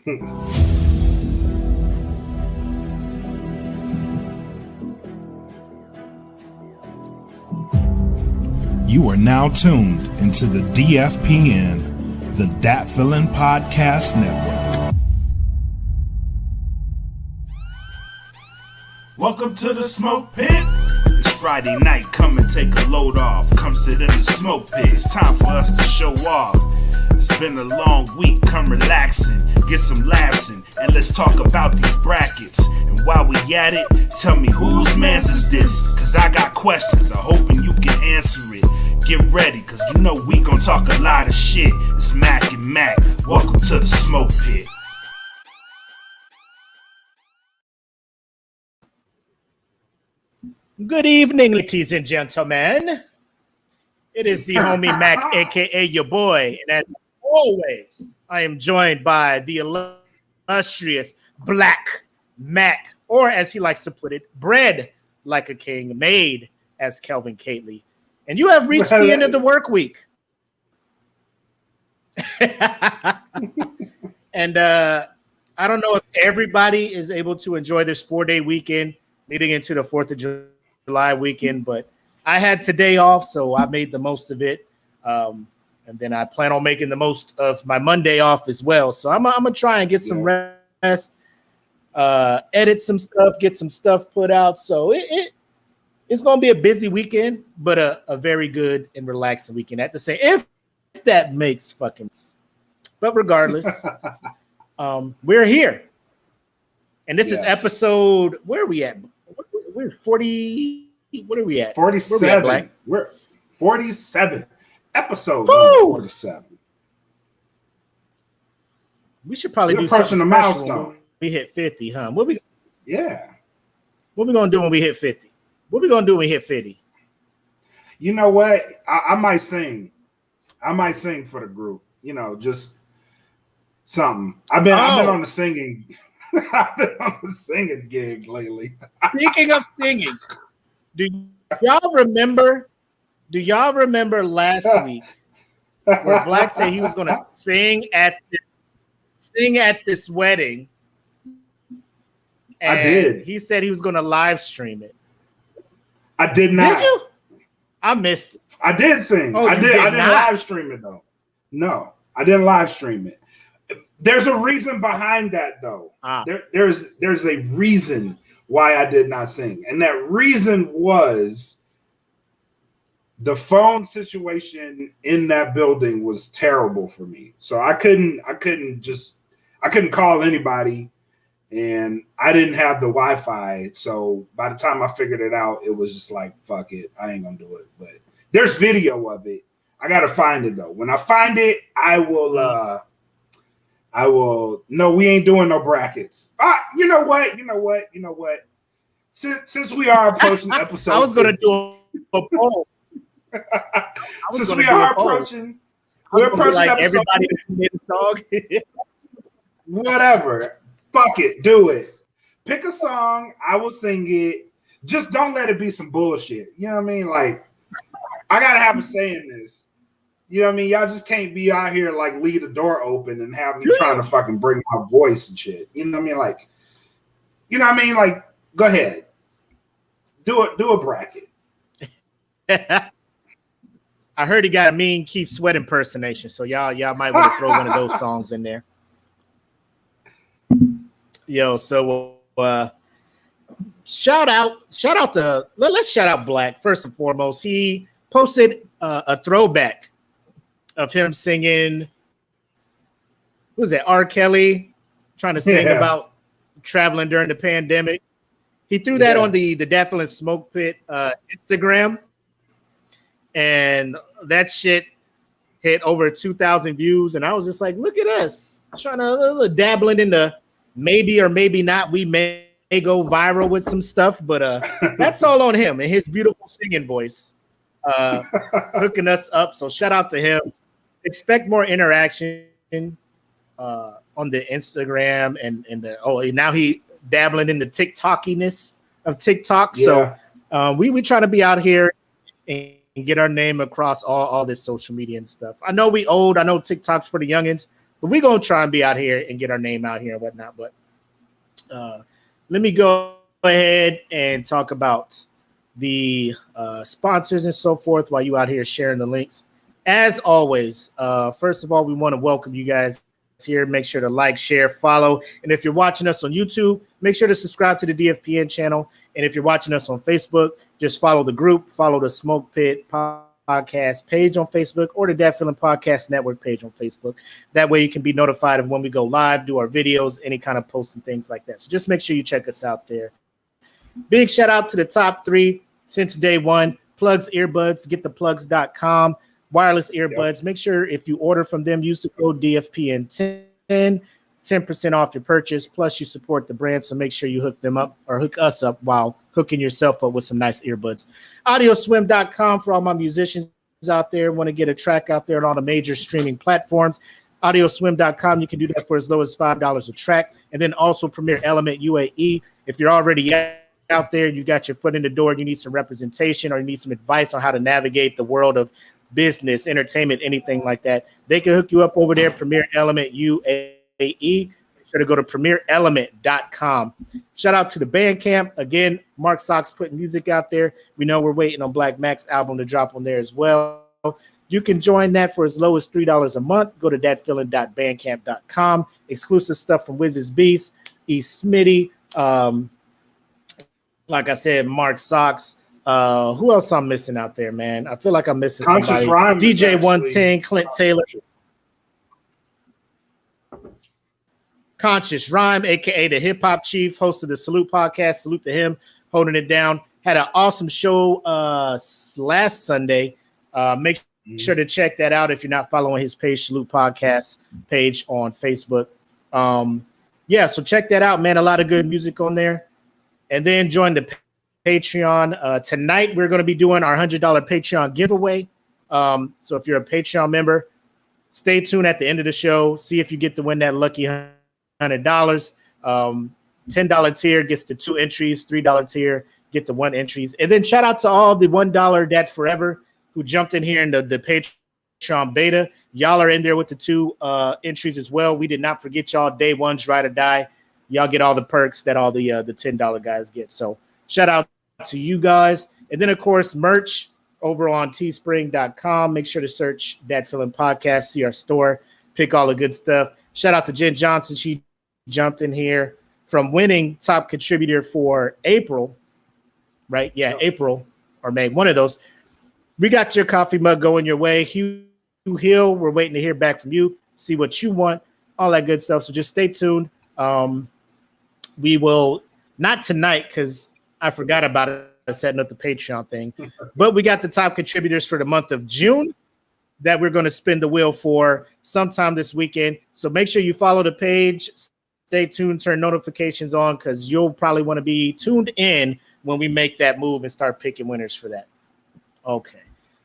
You are now tuned into the DFPN, the Dat Feelin' Podcast Network. Welcome to the Smoke Pit. It's Friday night, come and take a load off. Come sit in the Smoke Pit, it's time for us to show off. It's been a long week, come relaxing, get some laughs in, and let's talk about these brackets. And while we at it, tell me whose man's is this? Cause I got questions, I'm hoping you can answer it. Get ready, cause you know we gon' talk a lot of shit. It's Mac and Mac, welcome to the Smoke Pit. Good evening, ladies and gentlemen. It is the homie Mac, aka your boy, and as always, I am joined by the illustrious Black Mac, or as he likes to put it, bred like a king, made as Kelvin Cately. And you have reached the end of the work week. And I don't know if everybody is able to enjoy this 4-day weekend leading into the 4th of July weekend, but I had today off, so I made the most of it. And then I plan on making the most of my Monday off as well. So I'm going to try and get some rest, edit some stuff, get some stuff put out. So it's going to be a busy weekend, but a very good and relaxing weekend at the same, if that makes fucking sense. But regardless, we're here. And this is episode, where are we at? We're 40, what are we at? 47. We're 47. Episode 47. We should probably do something special when we hit 50, huh? What we going to do when we hit 50? What we going to do when we hit 50? You know what? I might sing. I might sing for the group. You know, just something. I've been on the singing. I've been on the singing gig lately. Speaking of singing, do y'all remember last week where Black said he was going to sing at this wedding? And I did. He said he was going to live stream it. I did not. Did you? I missed it. I did sing. Oh, I didn't not live stream it though. No, I didn't live stream it. There's a reason behind that though. There's a reason why I did not sing, and that reason was the phone situation in that building was terrible for me. So I couldn't call anybody, and I didn't have the Wi-Fi. So by the time I figured it out, it was just like, fuck it, I ain't gonna do it. But there's video of it. I gotta find it though. When I find it, I will. No, we ain't doing no brackets. You know what? Since we are approaching episode, I was gonna do a poll. Since we are approaching, we're approaching like episode. Everybody made a song. Whatever. Fuck it. Do it. Pick a song. I will sing it. Just don't let it be some bullshit. You know what I mean? Like, I gotta have a say in this. You know what I mean? Y'all just can't be out here like leave the door open and have me trying to fucking bring my voice and shit. You know what I mean? Like, you know what I mean? Like, go ahead. Do a bracket. I heard he got a mean Keith Sweat impersonation, so y'all might want to throw one of those songs in there. Yo, so shout out to let's shout out Black first and foremost. He posted a throwback of him singing. What was it? R. Kelly trying to sing about traveling during the pandemic. He threw that on the Dat Feelin' Smoke Pit Instagram, and that shit hit over 2,000 views. And I was just like, look at us trying to dabbling in the maybe or maybe not. We may go viral with some stuff, but that's all on him and his beautiful singing voice hooking us up. So shout out to him. Expect more interaction on the Instagram and now he dabbling in the TikTokiness of TikTok. So we try to be out here and get our name across all this social media and stuff. I know we old. I know TikTok's for the youngins, But we're going to try and be out here and get our name out here and whatnot. But let me go ahead and talk about the sponsors and so forth while you out here sharing the links. As always, first of all, we want to welcome you guys here. Make sure to like, share, follow. And if you're watching us on YouTube, make sure to subscribe to the DFPN channel. And if you're watching us on Facebook, just follow the group, follow the SmokePit podcast page on Facebook or the Dat Feeling Podcast Network page on Facebook. That way you can be notified of when we go live, do our videos, any kind of posts and things like that. So just make sure you check us out there. Big shout out to the top 3 since day one. Plugs Earbuds, gettheplugs.com. Wireless earbuds. Make sure if you order from them, use the code DFPN10, 10% off your purchase. Plus, you support the brand, so make sure you hook them up or hook us up while hooking yourself up with some nice earbuds. Audioswim.com for all my musicians out there. Want to get a track out there on all the major streaming platforms. Audioswim.com. You can do that for as low as $5 a track. And then also Premier Element UAE. If you're already out there, you got your foot in the door, you need some representation or you need some advice on how to navigate the world of business, entertainment, anything like that, they can hook you up over there. Premier Element UAE. Make sure to go to premierelement.com. Shout out to the Bandcamp. Again, Mark Sox putting music out there. We know we're waiting on Black Mac's album to drop on there as well. You can join that for as low as $3 a month. Go to datfeeling.bandcamp.com. Exclusive stuff from Wiz's Beast, E. Smitty, like I said, Mark Sox. Who else I'm missing out there, man? I feel like I'm missing Conscious somebody. Rhyme DJ actually, 110, Clint Taylor. Conscious Rhyme, a.k.a. the Hip Hop Chief, host of the Salute Podcast. Salute to him, holding it down. Had an awesome show last Sunday. Make sure to check that out if you're not following his page, Salute Podcast page on Facebook. So check that out, man. A lot of good music on there. And then join the Patreon. Tonight, we're going to be doing our $100 Patreon giveaway. So if you're a Patreon member, stay tuned at the end of the show. See if you get to win that lucky $100. $10 tier gets the 2 entries. $3 tier get the 1 entries. And then shout out to all the $1 Dat Forever who jumped in here in the Patreon beta. Y'all are in there with the 2 entries as well. We did not forget y'all. Day one's ride or die. Y'all get all the perks that all the $10 guys get. So shout out to you guys. And then, of course, merch over on teespring.com. Make sure to search Dat Feeling Podcast, see our store, pick all the good stuff. Shout out to Jen Johnson. She jumped in here from winning top contributor for April, right? Yeah, April or May, one of those. We got your coffee mug going your way. Hugh Hill, we're waiting to hear back from you, see what you want, all that good stuff. So just stay tuned. We will, not tonight because I forgot about it, setting up the Patreon thing, but we got the top contributors for the month of June that we're going to spin the wheel for sometime this weekend. So make sure you follow the page, stay tuned, turn notifications on because you'll probably want to be tuned in when we make that move and start picking winners for that. Okay.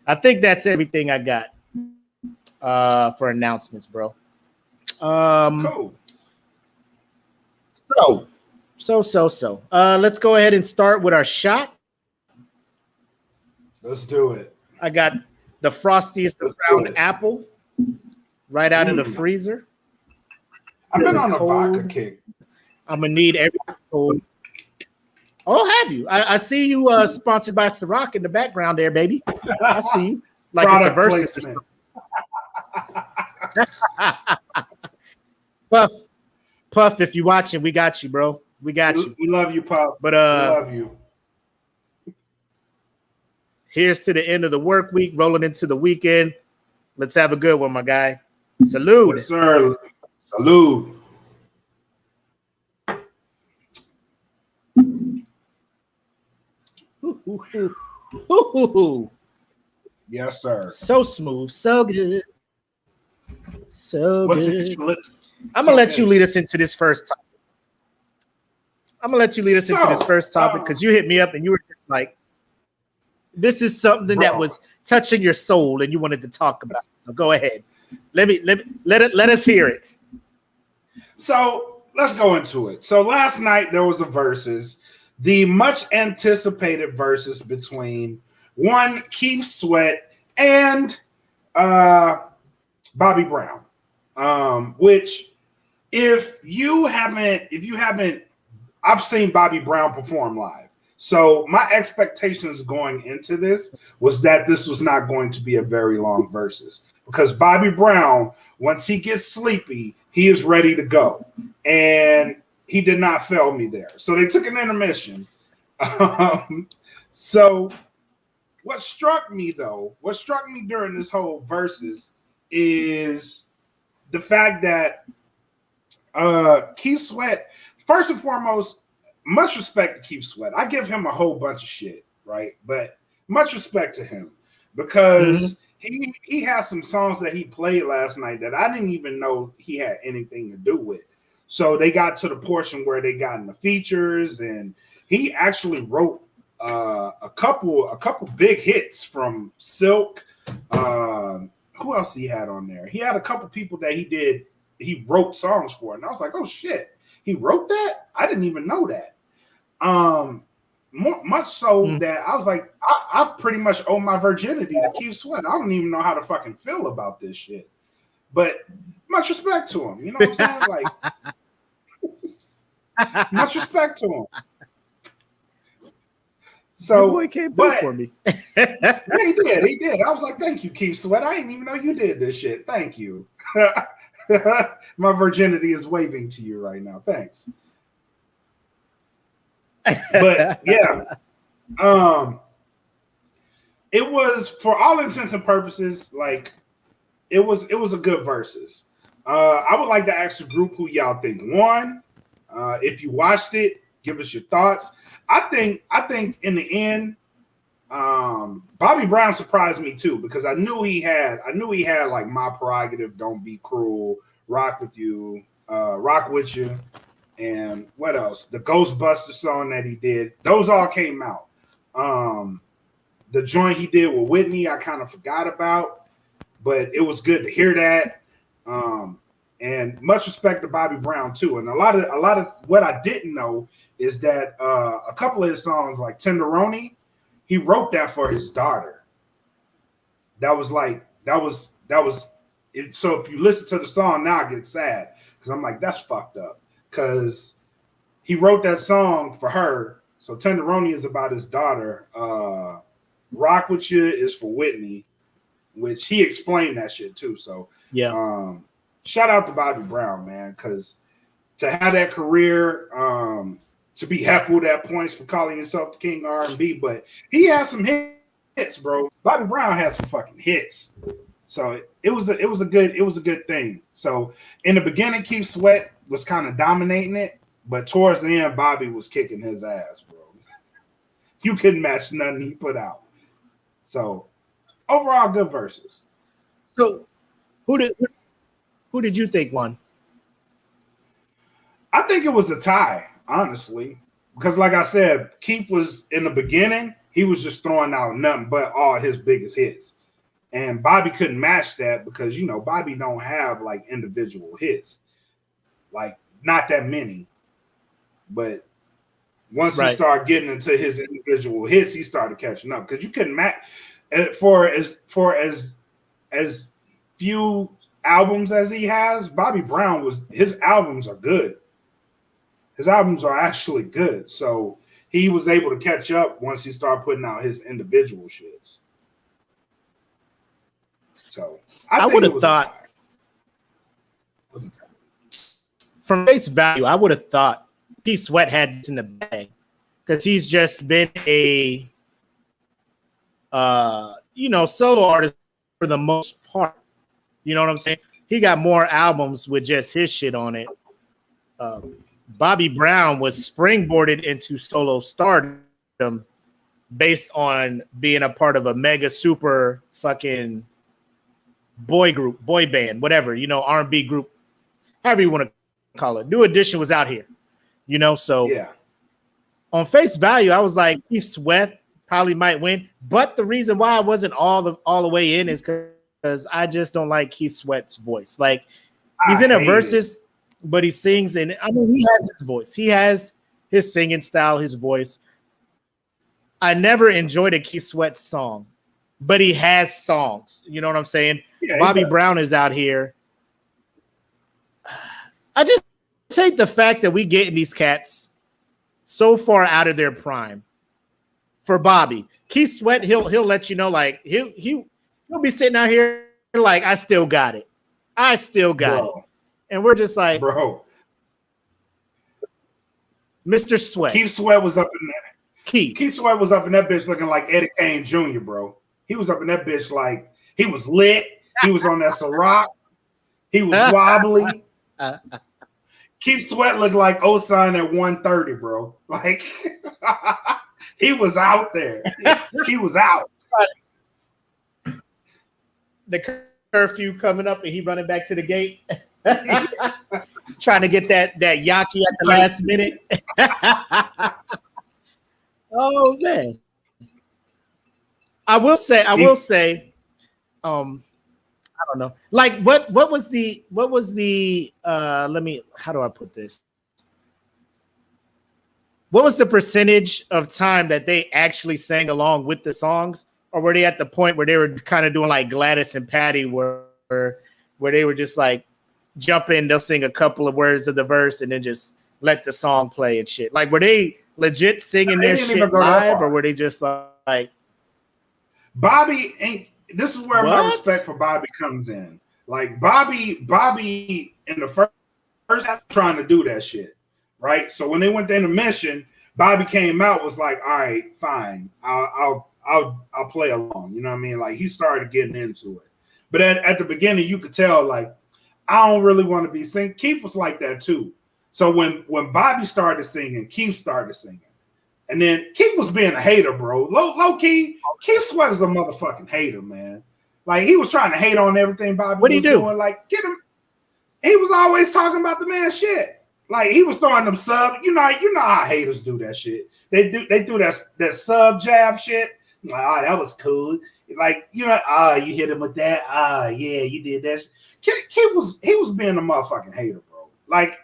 I think that's everything I got for announcements, bro. Cool. So. Let's go ahead and start with our shot. Let's do it. I got the frostiest brown apple right out of the freezer. I've been on a vodka kick. I'm gonna need every cold. Oh, have you? I see you sponsored by Ciroc in the background there, baby. I see you. Like it's a versus. Puff, if you're watching, we got you, bro. We got you. We love you, Puff. But we love you. Here's to the end of the work week, rolling into the weekend. Let's have a good one, my guy. Salute. Yes, sir. Salute. Yes, sir. So smooth, so good. So What's good. it, lips? I'm going to let you lead us into this first topic. Because you hit me up and you were just like, this is something that was touching your soul and you wanted to talk about. So go ahead. Let us hear it. So let's go into it. So last night there was a versus, the much anticipated versus between one Keith Sweat and Bobby Brown. Which if you haven't, I've seen Bobby Brown perform live. So my expectations going into this was that this was not going to be a very long versus, because Bobby Brown, once he gets sleepy, he is ready to go. And he did not fail me there. So they took an intermission. So what struck me during this whole versus is the fact that Keith Sweat, first and foremost, much respect to Keith Sweat. I give him a whole bunch of shit, right? But much respect to him, because he has some songs that he played last night that I didn't even know he had anything to do with. So they got to the portion where they got in the features, and he actually wrote a couple big hits from Silk. Who else he had on there? He had a couple people that he wrote songs for, and I was like, oh shit, he wrote that? I didn't even know that. Much so that I was like, I pretty much owe my virginity to Keith Sweat. I don't even know how to fucking feel about this shit. But much respect to him. You know what I'm saying? Like, much respect to him. So, your boy came through for me. Yeah, he did. I was like, thank you, Keith Sweat. I didn't even know you did this shit. Thank you. My virginity is waving to you right now. Thanks. But yeah, it was, for all intents and purposes, like it was a good versus. I would like to ask the group who y'all think won. If you watched it, give us your thoughts. I think in the end, Bobby Brown surprised me too, because I knew he had like My Prerogative, Don't Be Cruel, Rock With You, Rock With You. And what else? The Ghostbuster song that he did, those all came out. The joint he did with Whitney, I kind of forgot about, but it was good to hear that. And much respect to Bobby Brown too. And a lot of what I didn't know is that a couple of his songs, like Tenderoni, he wrote that for his daughter. That was it. So if you listen to the song now, I get sad, because I'm like, that's fucked up. Because he wrote that song for her. So Tenderoni is about his daughter. Rock With You is for Whitney, which he explained that shit too. So yeah, shout out to Bobby Brown, man, because to have that career, to be heckled at points for calling himself the king of R&B, but he has some hits, bro. Bobby Brown has some fucking hits. So it was a good thing. So in the beginning, Keith Sweat was kind of dominating it, but towards the end, Bobby was kicking his ass, bro. You couldn't match nothing he put out. So overall, good verses. So who did you think won? I think it was a tie, honestly, because like I said, Keith was in the beginning, he was just throwing out nothing but all his biggest hits. And Bobby couldn't match that because, you know, Bobby don't have like individual hits, like not that many. But once he started getting into his individual hits, he started catching up, because you couldn't match for as few albums as he has. Bobby Brown his albums are good. His albums are actually good. So he was able to catch up once he started putting out his individual shits. So I would have thought, from face value, I would have thought Keith Sweat had this in the bag, because he's just been a solo artist for the most part. You know what I'm saying? He got more albums with just his shit on it. Bobby Brown was springboarded into solo stardom based on being a part of a mega super fucking boy group, boy band, whatever, R&B group, however you want to call it. New Edition was out here, so yeah. On face value, I was like, Keith Sweat probably might win. But the reason why I wasn't all the way in is because I just don't like Keith Sweat's voice. Like, he's in a versus, but he sings, and I mean, he has his voice. He has his singing style, his voice. I never enjoyed a Keith Sweat song, but he has songs. You know what I'm saying? Yeah, Bobby Brown is out here. I just hate the fact that we getting these cats so far out of their prime. For Bobby, Keith Sweat, he'll let you know, like he'll be sitting out here like, I still got it. It. And we're just like, bro. Mr. Sweat. Keith Sweat was up in there. Keith Sweat was up in that bitch looking like Eddie Kane Jr., bro. He was up in that bitch like he was lit. He was on that Ciroc. He was wobbly. Keith Sweat looked like Osan at 130, bro. Like he was out there. He was out. The curfew coming up and he running back to the gate. Trying to get that yaki at the last minute. Oh man. I will say, I don't know. Like what was the how do I put this? What was the percentage of time that they actually sang along with the songs? Or were they at the point where they were kind of doing like Gladys and Patty where they were just like jump in, they'll sing a couple of words of the verse and then just let the song play and shit? Like, were they legit singing their shit live, or were they just like Bobby ain't? This is where my respect for Bobby comes in. Like Bobby in the first half trying to do that shit, right? So when they went to intermission, Bobby came out, was like, all right, fine, I'll play along. You know what I mean? Like he started getting into it. But at the beginning, you could tell, like, I don't really want to be singing. Keith was like that too. So when Bobby started singing, Keith started singing. And then Keith was being a hater, bro. Low key, Keith Sweat is a motherfucking hater, man. Like he was trying to hate on everything Bobby was doing. Like, get him. He was always talking about the man's shit. Like he was throwing them sub. You know how haters do that shit. They do that sub jab shit. Like, oh, that was cool. Like, you hit him with that. Yeah, you did that. Keith was being a motherfucking hater, bro. Like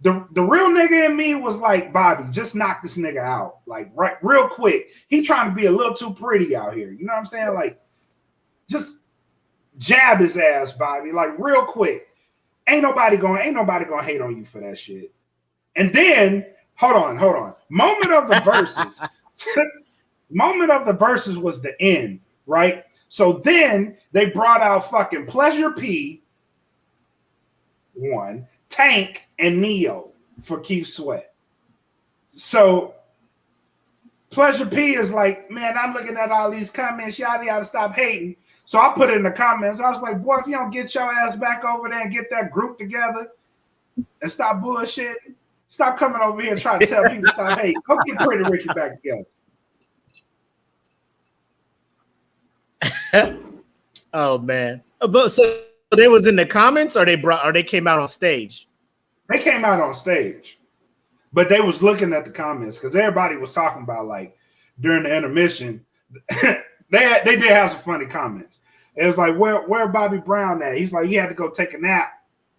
the real nigga in me was like, Bobby, just knock this nigga out. Like, right, real quick. He trying to be a little too pretty out here. You know what I'm saying? Like, just jab his ass, Bobby. Like, real quick. Ain't nobody gonna hate on you for that shit. And then, hold on. Moment of the verses was the end, right? So then they brought out fucking Pleasure P, one, Tank, and Neo for Keith Sweat. So Pleasure P is like, man, I'm looking at all these comments. Y'all gotta stop hating. So I put it in the comments. I was like, boy, if you don't get your ass back over there and get that group together and stop bullshitting, stop coming over here and trying to tell people to stop hating. Go get Pretty Ricky back together. Oh man! But so they was in the comments, or they came out on stage? They came out on stage, but they was looking at the comments because everybody was talking about, like, during the intermission. They did have some funny comments. It was like, where Bobby Brown at? He's like, he had to go take a nap.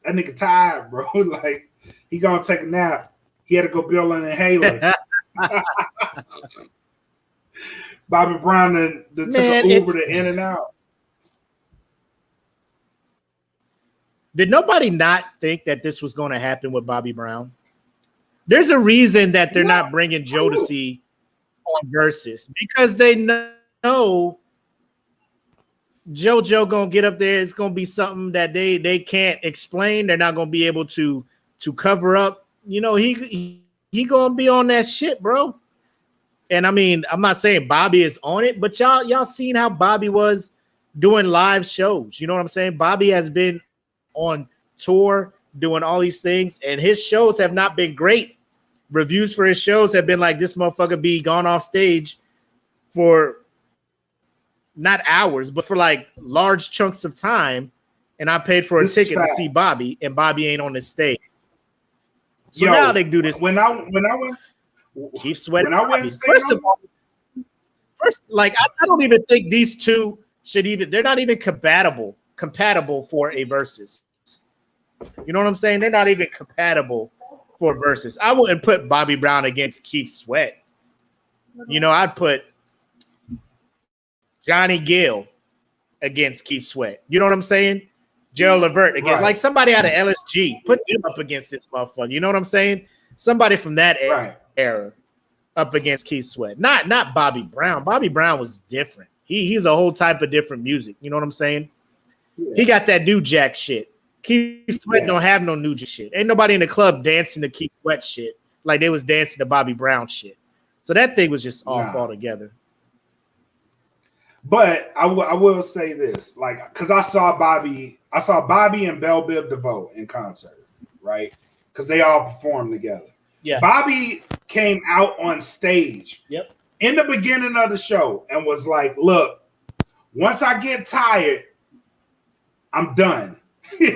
That nigga tired, bro. Like, he gonna take a nap. He had to go build an inhaler. Bobby Brown took an Uber to In and Out. Did nobody not think that this was going to happen with Bobby Brown? There's a reason that they're not bringing Jodeci on Versus, because they know JoJo gonna get up there. It's gonna be something that they can't explain. They're not gonna be able to cover up. You know, he gonna be on that shit, bro. And I mean, I'm not saying Bobby is on it, but y'all seen how Bobby was doing live shows. You know what I'm saying? Bobby has been on tour doing all these things, and his shows have not been great. Reviews for his shows have been like, this motherfucker be gone off stage for not hours, but for like large chunks of time, and I paid for a ticket to see Bobby, and Bobby ain't on the stage. So now they do this. When I went, Keith Sweat. First, like, I don't even think these two should even. They're not even compatible for a versus. You know what I'm saying? They're not even compatible for versus. I wouldn't put Bobby Brown against Keith Sweat. You know, I'd put Johnny Gill against Keith Sweat. You know what I'm saying? Gerald Levert against like somebody out of LSG. Put them up against this motherfucker. You know what I'm saying? Somebody from that era up against Keith Sweat. Not Bobby Brown. Bobby Brown was different. He's a whole type of different music. You know what I'm saying? Yeah. He got that new jack shit. Keith Sweat don't have no new jack shit. Ain't nobody in the club dancing to Keith Sweat shit like they was dancing to Bobby Brown shit. So that thing was just off altogether. But I will say this, like, because I saw Bobby and Belle Biv DeVoe in concert, right? Because they all performed together. Yeah. Bobby came out on stage in the beginning of the show and was like, look, once I get tired, I'm done.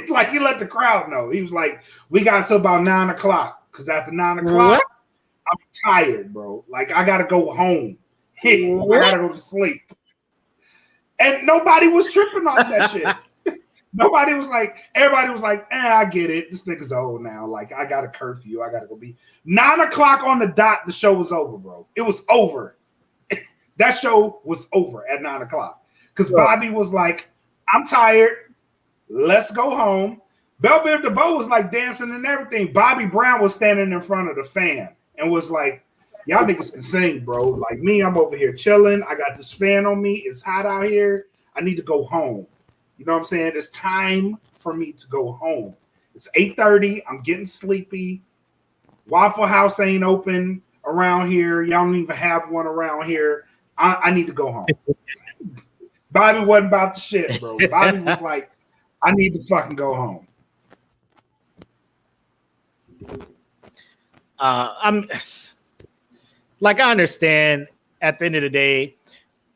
Like, he let the crowd know. He was like, we got until about 9 o'clock. Because after 9 o'clock, I'm tired, bro. Like, I got to go home. I got to go to sleep. And nobody was tripping off that shit. Nobody was like, everybody was like, I get it. This nigga's old now. Like, I got a curfew. I got to go be 9 o'clock on the dot. The show was over, bro. It was over. That show was over at 9 o'clock. Because Bobby was like, I'm tired. Let's go home. Belle Biv DeVoe was like dancing and everything. Bobby Brown was standing in front of the fan and was like, y'all niggas can sing, bro. Like me, I'm over here chilling. I got this fan on me. It's hot out here. I need to go home. You know what I'm saying? It's time for me to go home. It's 8:30. I'm getting sleepy. Waffle House ain't open around here. Y'all don't even have one around here. I need to go home. Bobby wasn't about the shit, bro. Bobby was like, I need to fucking go home. I'm like, I understand at the end of the day,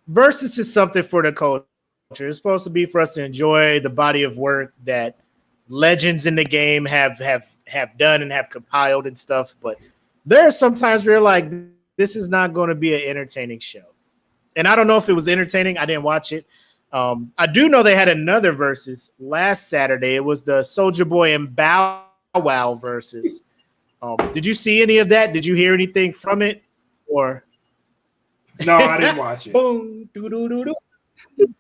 versus is something for the culture. It's supposed to be for us to enjoy the body of work that legends in the game have done and have compiled and stuff. But there are sometimes where like, this is not going to be an entertaining show. And I don't know if it was entertaining. I didn't watch it. I do know they had another versus last Saturday. It was the Soulja Boy and Bow Wow versus. Did you see any of that? Did you hear anything from it? Or no, I didn't watch it. Boom, doo, doo, doo, doo.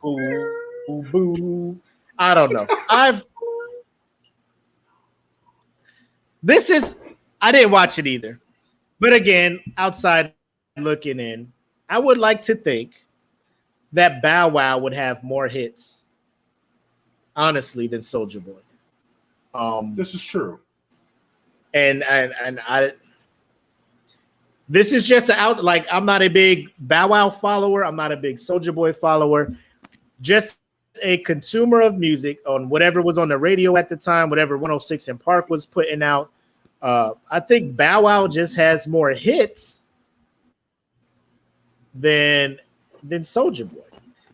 Boo, boo. I don't know. I didn't watch it either. But again, outside looking in, I would like to think that Bow Wow would have more hits, honestly, than Soulja Boy. This is true. And I this is just I'm not a big Bow Wow follower. I'm not a big Soulja Boy follower. Just a consumer of music on whatever was on the radio at the time, whatever 106 in Park was putting out. I think Bow Wow just has more hits than Soulja Boy.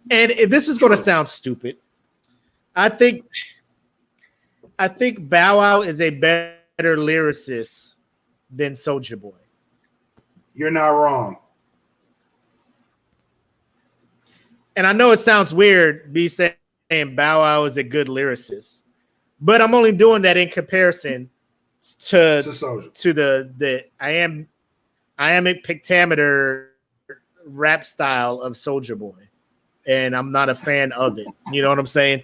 And this is going to sound stupid. I think Bow Wow is a better lyricist than Soulja Boy. You're not wrong. And I know it sounds weird me saying Bow Wow is a good lyricist, but I'm only doing that in comparison to the I am a pictameter rap style of Soulja Boy, and I'm not a fan of it. You know what I'm saying?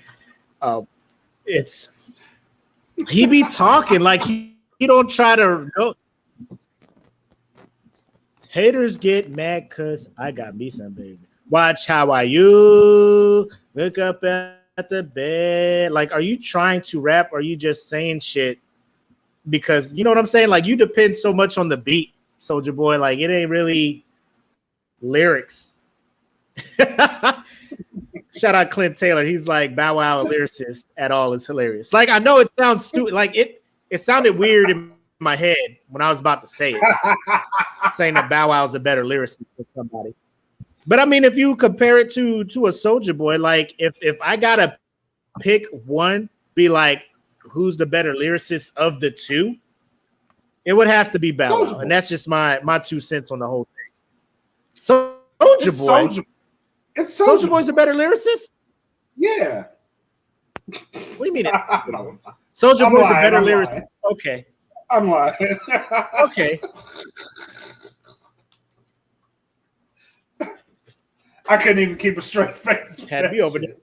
He be talking like he don't try to know. Haters get mad because I got me some baby. Watch how I you look up at the bed. Like, are you trying to rap? Or are you just saying shit? Because you know what I'm saying? Like, you depend so much on the beat, Soulja Boy. Like, it ain't really lyrics. Shout out Clint Taylor. He's like, Bow Wow, a lyricist at all is hilarious. Like, I know it sounds stupid. Like, it sounded weird in my head when I was about to say it, saying that Bow Wow is a better lyricist than somebody. But I mean, if you compare it to a Soulja Boy, like if I gotta pick one, be like, who's the better lyricist of the two? It would have to be Bow Wow, and that's just my 2 cents on the whole thing. So Soulja Boy's a better lyricist? Yeah. What do you mean? Soulja Boy's a better lyricist. Okay. I'm lying. Okay. I couldn't even keep a straight face. Had me over there.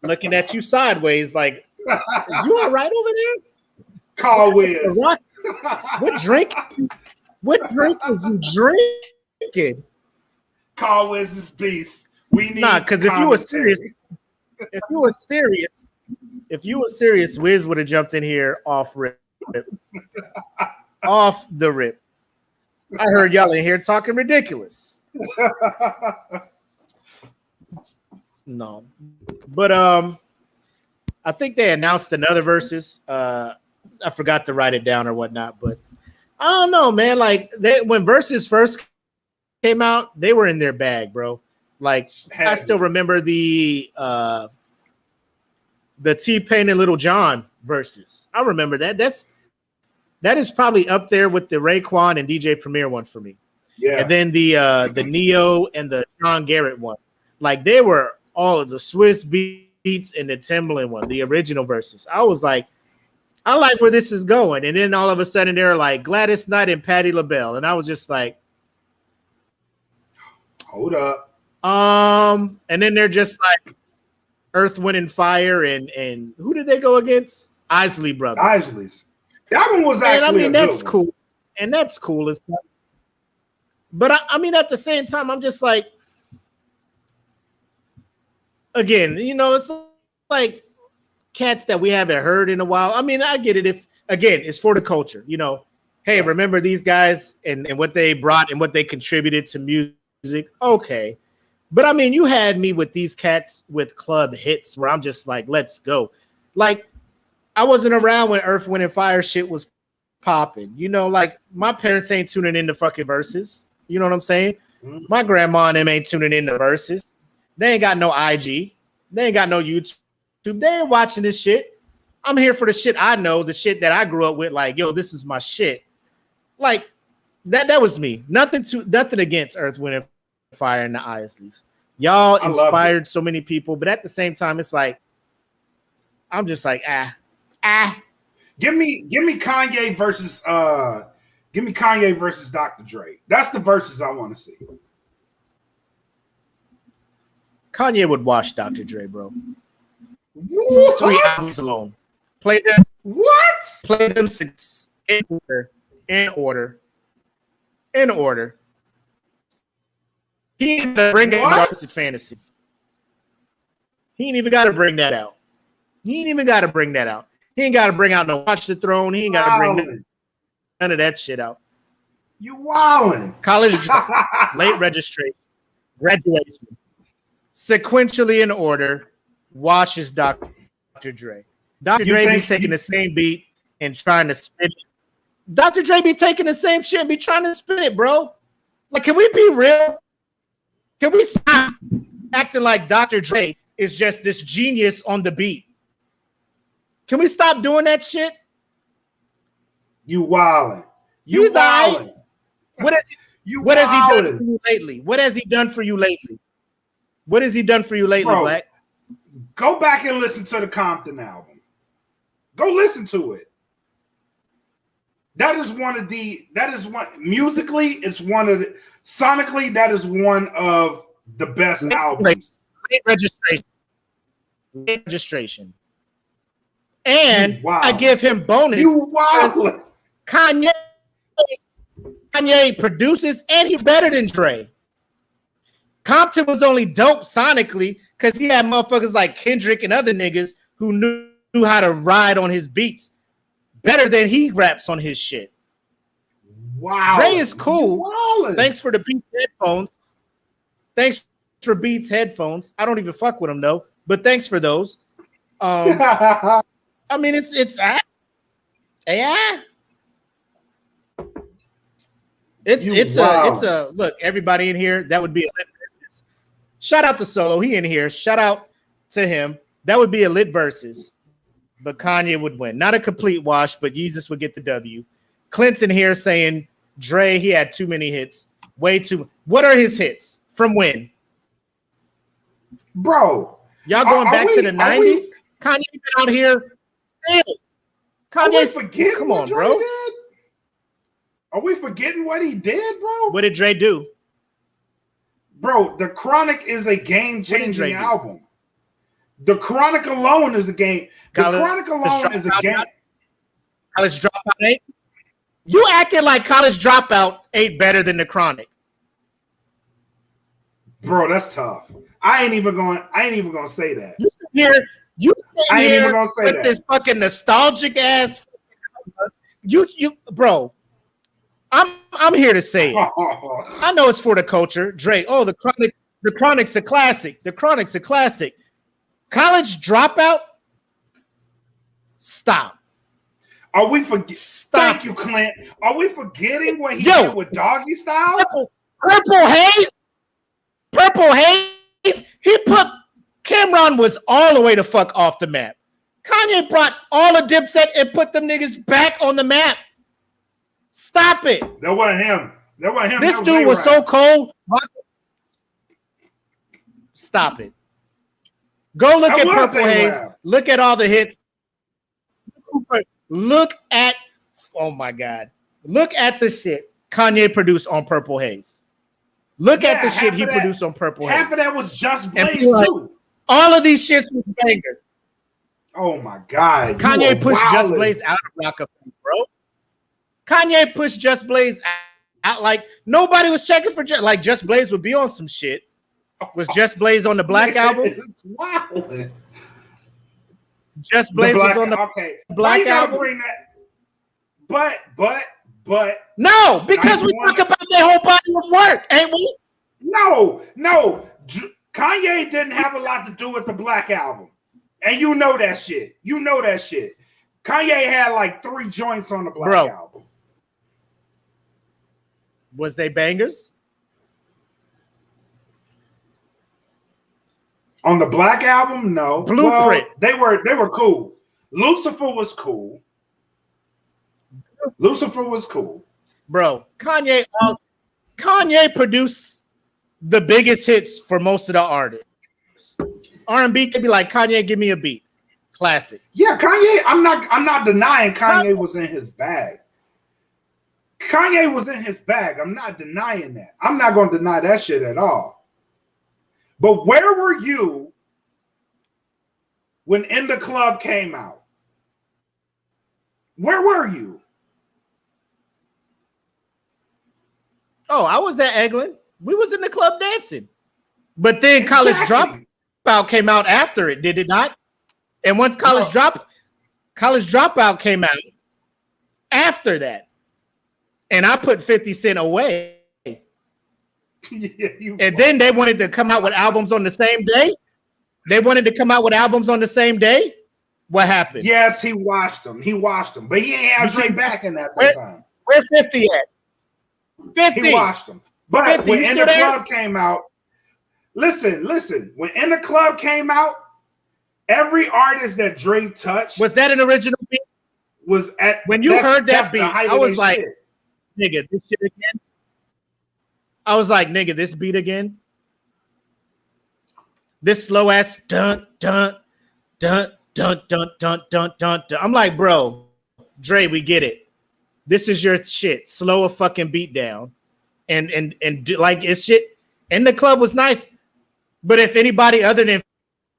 looking at you sideways, like, is you all right over there? Call Wiz. What drink? What drink is you drinking? Call Wiz is beast. We need because if you were serious, Wiz would have jumped in here off rip. Off the rip. I heard y'all in here talking ridiculous. No. But I think they announced another versus. I forgot to write it down or whatnot, but I don't know, man. Like when versus first came out, they were in their bag, bro. Like I still remember the T-Pain and Little John versus. I remember that. That is probably up there with the Raekwon and DJ Premier one for me. Yeah. And then the Neo and the Sean Garrett one. Like they were all of the Swiss Beats and the Timbaland one, the original verses. I was like, I like where this is going. And then all of a sudden they're like Gladys Knight and Patti LaBelle. And I was just like, hold up. And then they're just like Earth, Wind, and Fire, and who did they go against? Isley Brothers. Isley's. That one was actually. And I mean, that's cool, and that's cool as well. But I mean, at the same time, I'm just like, again, you know, it's like cats that we haven't heard in a while. I mean, I get it. If again, it's for the culture, you know. Hey, remember these guys and what they brought and what they contributed to music? Okay. But I mean, you had me with these cats with club hits where I'm just like, let's go. Like, I wasn't around when Earth, Wind, and Fire shit was popping. You know, like my parents ain't tuning into fucking verses. You know what I'm saying? Mm-hmm. My grandma and them ain't tuning into verses. They ain't got no IG. They ain't got no YouTube. They ain't watching this shit. I'm here for the shit I know, the shit that I grew up with. Like, yo, this is my shit. Like that was me. Nothing against Earth, Wind, and Fire and the Isleys. Y'all inspired so many people, but at the same time, it's like I'm just like Give me Kanye versus Dr. Dre. That's the verses I want to see. Kanye would wash Dr. Dre, bro. What? 3 albums alone. Play them. What? Play them in order. He ain't gonna bring out Twisted Fantasy. He ain't even got to bring that out. He ain't got to bring out no Watch the Throne. He ain't got to bring none of that shit out. You wildin'. College late registration, graduation, sequentially in order. Washes Dr. Dre. Dr. Dre be taking the same beat and trying to spin it. Dr. Dre be taking the same shit and be trying to spin it, bro. Like, can we be real? Can we stop acting like Dr. Dre is just this genius on the beat? Can we stop doing that shit? You wildin'. He's wildin'. What has he done for you lately? What has he done for you lately? What has he done for you lately, bro, Black? Go back and listen to the Compton album. Go listen to it. Musically, it's one of the, sonically, that is one of the best albums. Late registration. And I give him bonus. Kanye produces and he's better than Dre. Compton was only dope sonically because he had motherfuckers like Kendrick and other niggas who knew how to ride on his beats better than he raps on his shit. Wow. Dre is cool. Thanks for the Beats headphones. Thanks for Beats headphones. I don't even fuck with them though, but thanks for those. I mean, it's a look. Everybody in here, that would be a lit versus. Shout out to Solo. He in here. Shout out to him. That would be a lit versus. But Kanye would win. Not a complete wash, but Yeezus would get the W. Clinton here saying Dre, he had too many hits. Way too. What are his hits? From when? Bro. Y'all going back to the 90s? Kanye been out here. Kanye's come on, bro. Are we forgetting what he did, bro? What did Dre do? Bro, The Chronic is a game-changing album. The Chronic alone is a game. Chronic alone is a game. College Dropout ain't. You acting like College Dropout ain't better than the Chronic. Bro, that's tough. I ain't even gonna say that. I ain't even gonna say that. This fucking nostalgic ass. Bro. I'm here to say it. I know it's for the culture. Dre, the Chronic's a classic. The Chronic's a classic. College Dropout? Stop. Are we forgetting? Thank you, Clint. Are we forgetting what he did with Doggy Style? Purple Haze. He put Cameron was all the way the fuck off the map. Kanye brought all the Dipset and put them niggas back on the map. Stop it. That wasn't him. This dude was so cold. Stop it. Go look at Purple Haze. Look at all the hits. Look at, oh my God. Look at the shit Kanye produced on Purple Haze. Look at the shit he produced on Purple Haze. Half of that was Just Blaze too. All of these shits was bangers. Oh my God. Kanye pushed Just Blaze out of Rockefeller, bro. Kanye pushed Just Blaze out like nobody was checking for Just Blaze would be on some shit. Was Just Blaze on the Black album? Wild. Just Blaze was on the Black album. Bring that? But no, because we talk about their whole body of work, ain't we? No. Kanye didn't have a lot to do with the Black album, and you know that shit. Kanye had like 3 joints on the Black album. Was they bangers? On the Black album, no. Blueprint. Well, they were cool. Lucifer was cool. Bro, Kanye produced the biggest hits for most of the artists. R&B could be like, Kanye, give me a beat. Classic. Yeah, Kanye, I'm not denying Kanye was in his bag. I'm not denying that. I'm not going to deny that shit at all. But where were you when In the Club came out? Where were you? Oh, I was at Eglin. We was in the club dancing. But then College Dropout came out after it, did it not? And once College Dropout came out after that, and I put 50 Cent away. And then they wanted to come out with albums on the same day. What happened? Yes, he washed them. But he ain't had Dre back in that time. Where's 50 at? 50. He washed them. But 50, when In the Club came out, listen. When In the Club came out, every artist that Dre touched. Was that an original beat? When you heard that beat, I was like, nigga, this shit again? I was like, nigga, this beat again? This slow ass dun dun dun dun dun dun dun dun dun. I'm like, bro, Dre, we get it. This is your shit. Slow a fucking beat down. And like it's shit. And the club was nice. But if anybody other than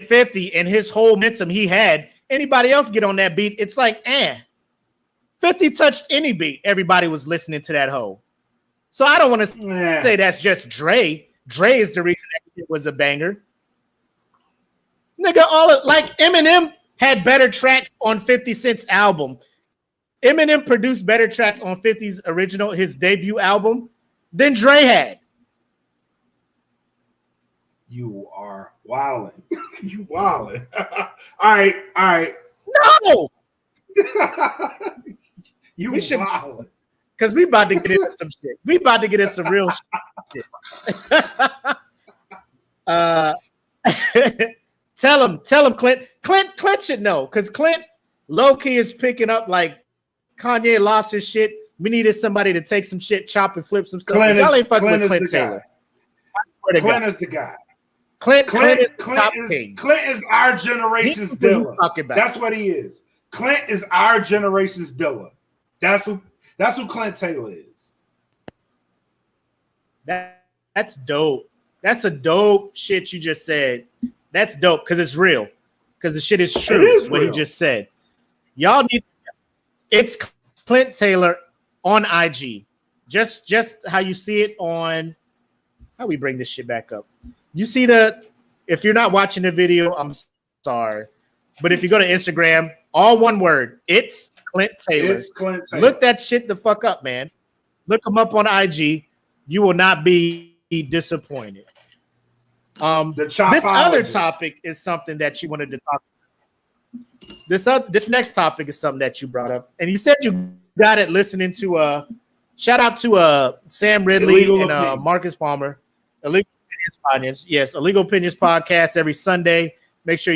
50 and his whole momentum he had, anybody else get on that beat, it's like, 50 touched any beat. Everybody was listening to that hoe. So I don't want to say that's just Dre. Dre is the reason that it was a banger. Nigga, Eminem had better tracks on 50 Cent's album. Eminem produced better tracks on 50's his debut album, than Dre had. You are wilding. You wilding. All right. No. You wilding. Because we about to get into some shit. We about to get into some real shit. Tell him, Clint. Clint should know. Because Clint, low-key, is picking up like Kanye lost his shit. We needed somebody to take some shit, chop and flip some stuff. Y'all ain't fucking with Clint Taylor. Clint is the guy. Clint is top king. Clint is our generation's Dilla. That's what he is. Clint is our generation's Dilla. That's who Clint Taylor is. That's dope. That's a dope shit you just said. That's dope because it's real. because the shit is true. What he just said. Y'all need. It's Clint Taylor on IG. Just how you see it on. How we bring this shit back up? You see if you're not watching the video, I'm sorry, but if you go to Instagram, all one word, it's Clint Taylor. It's Clint Taylor. Look that shit the fuck up, man. Look him up on IG. You will not be disappointed. This other topic is something that you wanted to talk about. This next topic is something that you brought up, and you said you got it listening to shout out to Sam Ridley and Marcus Palmer. Illegal Opinions. Yes, Illegal Opinions podcast every Sunday. Make sure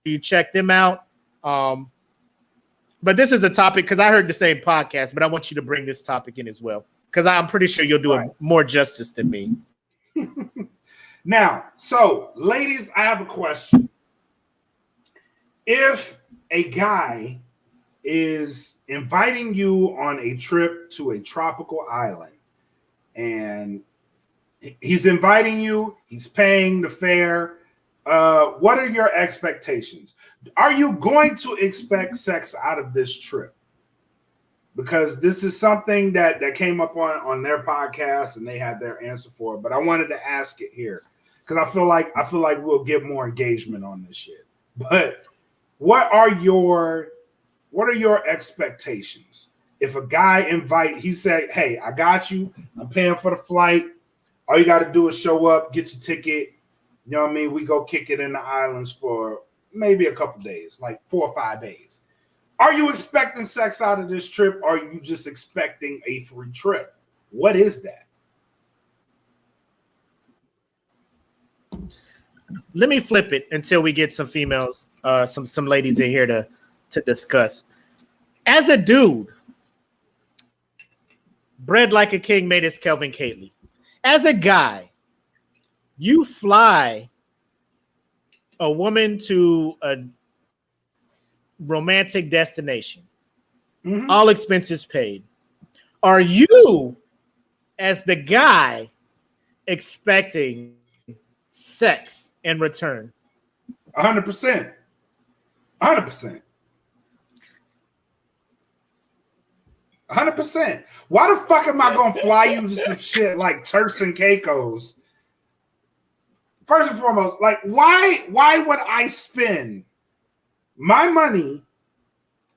you check them out. But this is a topic because I heard the same podcast, but I want you to bring this topic in as well because I'm pretty sure you'll do it more justice than me. Now, so ladies, I have a question. If a guy is inviting you on a trip to a tropical island and he's inviting you, he's paying the fare, what are your expectations? Are you going to expect sex out of this trip? Because this is something that came up on their podcast and they had their answer for it, but I wanted to ask it here because I feel like we'll get more engagement on this shit. But what are your expectations? If a guy he said, "Hey, I got you. I'm paying for the flight. All you got to do is show up, get your ticket. You know what I mean? We go kick it in the islands for maybe a couple days, like 4 or 5 days." Are you expecting sex out of this trip? Or are you just expecting a free trip? What is that? Let me flip it until we get some females, some ladies in here to discuss. As a dude, bred like a king, made us Kelvin Catley. As a guy, you fly a woman to a romantic destination, all expenses paid. Are you, as the guy, expecting sex in return? 100%. 100%. 100%. Why the fuck am I gonna fly you to some shit like Turks and Caicos? First and foremost, like why would I spend my money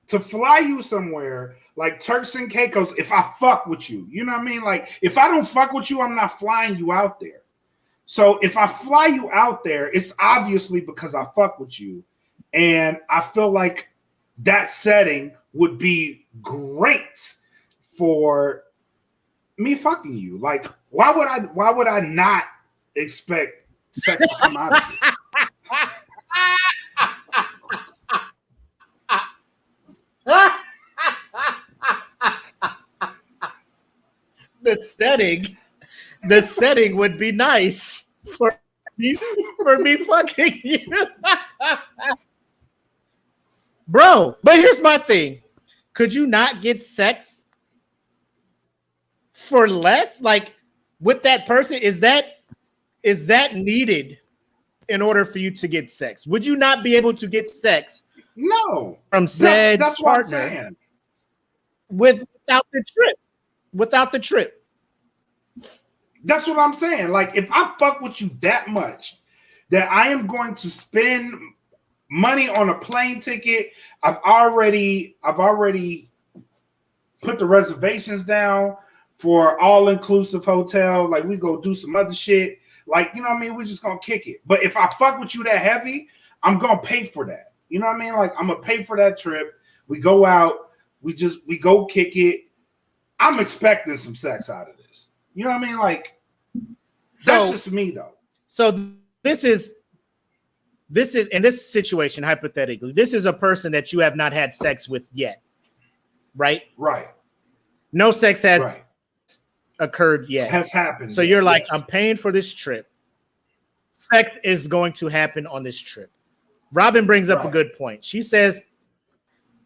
to fly you somewhere like Turks and Caicos if I fuck with you? You know what I mean? Like if I don't fuck with you, I'm not flying you out there. So if I fly you out there, it's obviously because I fuck with you. And I feel like that setting would be great for me fucking you. Like, why would I not expect sex to come out of it? The setting would be nice for me fucking you. Bro, but here's my thing. Could you not get sex for less? Like with that person, is that needed in order for you to get sex? Would you not be able to get sex? No. From said that's what I'm saying. Without the trip. That's what I'm saying. Like if I fuck with you that much that I am going to spend money on a plane ticket, I've already put the reservations down for all-inclusive hotel. Like we go do some other shit. Like, you know what I mean? We're just gonna kick it. But if I fuck with you that heavy, I'm gonna pay for that. You know what I mean? Like I'm gonna pay for that trip. We go out, we go kick it. I'm expecting some sex out of this. You know what I mean? Like that's just me though. So this is in this situation, hypothetically, this is a person that you have not had sex with yet, right? Right. No sex has occurred yet. Has happened. So you're like, I'm paying for this trip. Sex is going to happen on this trip. Robin brings up a good point. She says,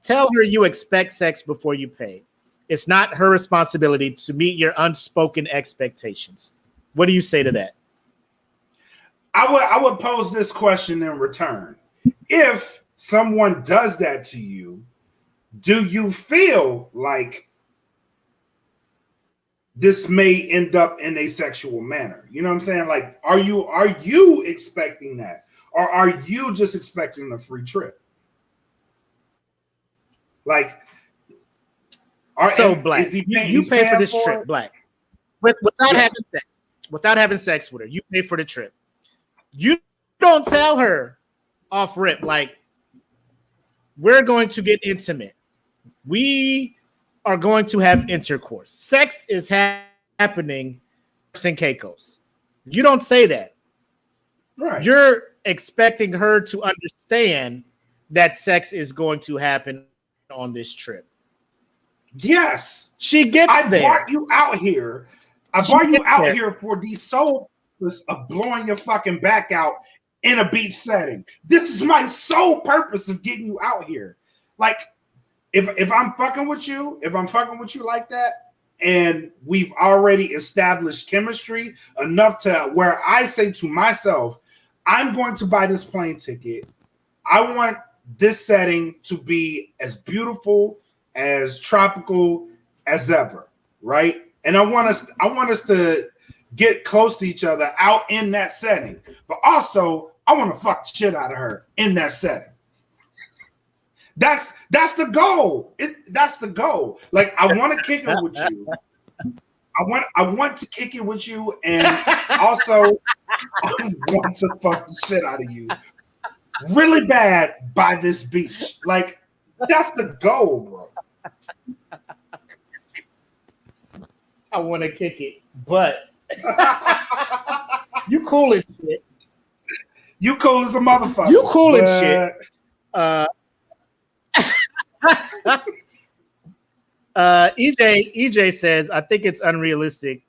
tell her you expect sex before you pay. It's not her responsibility to meet your unspoken expectations. What do you say to that? I would pose this question in return. if someone does that to you, do you feel like this may end up in a sexual manner? You know what I'm saying? Like, are you expecting that? Or are you just expecting a free trip? Like, Black, you pay for this trip, Black, without having sex with her. You pay for the trip. You don't tell her off rip, like, we're going to get intimate. We are going to have intercourse. Sex is happening in Caicos. You don't say that. Right. You're expecting her to understand that sex is going to happen on this trip. Yes. She gets there. I brought you out here. I brought you out here for the sole purpose of blowing your fucking back out in a beach setting. This is my sole purpose of getting you out here. Like, if I'm fucking with you, like that, and we've already established chemistry enough to where I say to myself, I'm going to buy this plane ticket. I want this setting to be as beautiful, as tropical as ever, right? And I want us to get close to each other out in that setting. But also, I want to fuck the shit out of her in that setting. That's the goal. That's the goal. Like, I want to kick it with you. I want to kick it with you, and also I want to fuck the shit out of you really bad by this beach. Like, that's the goal, bro. I want to kick it, but you cool as shit. You cool as a motherfucker. You cool as shit. EJ says, I think it's unrealistic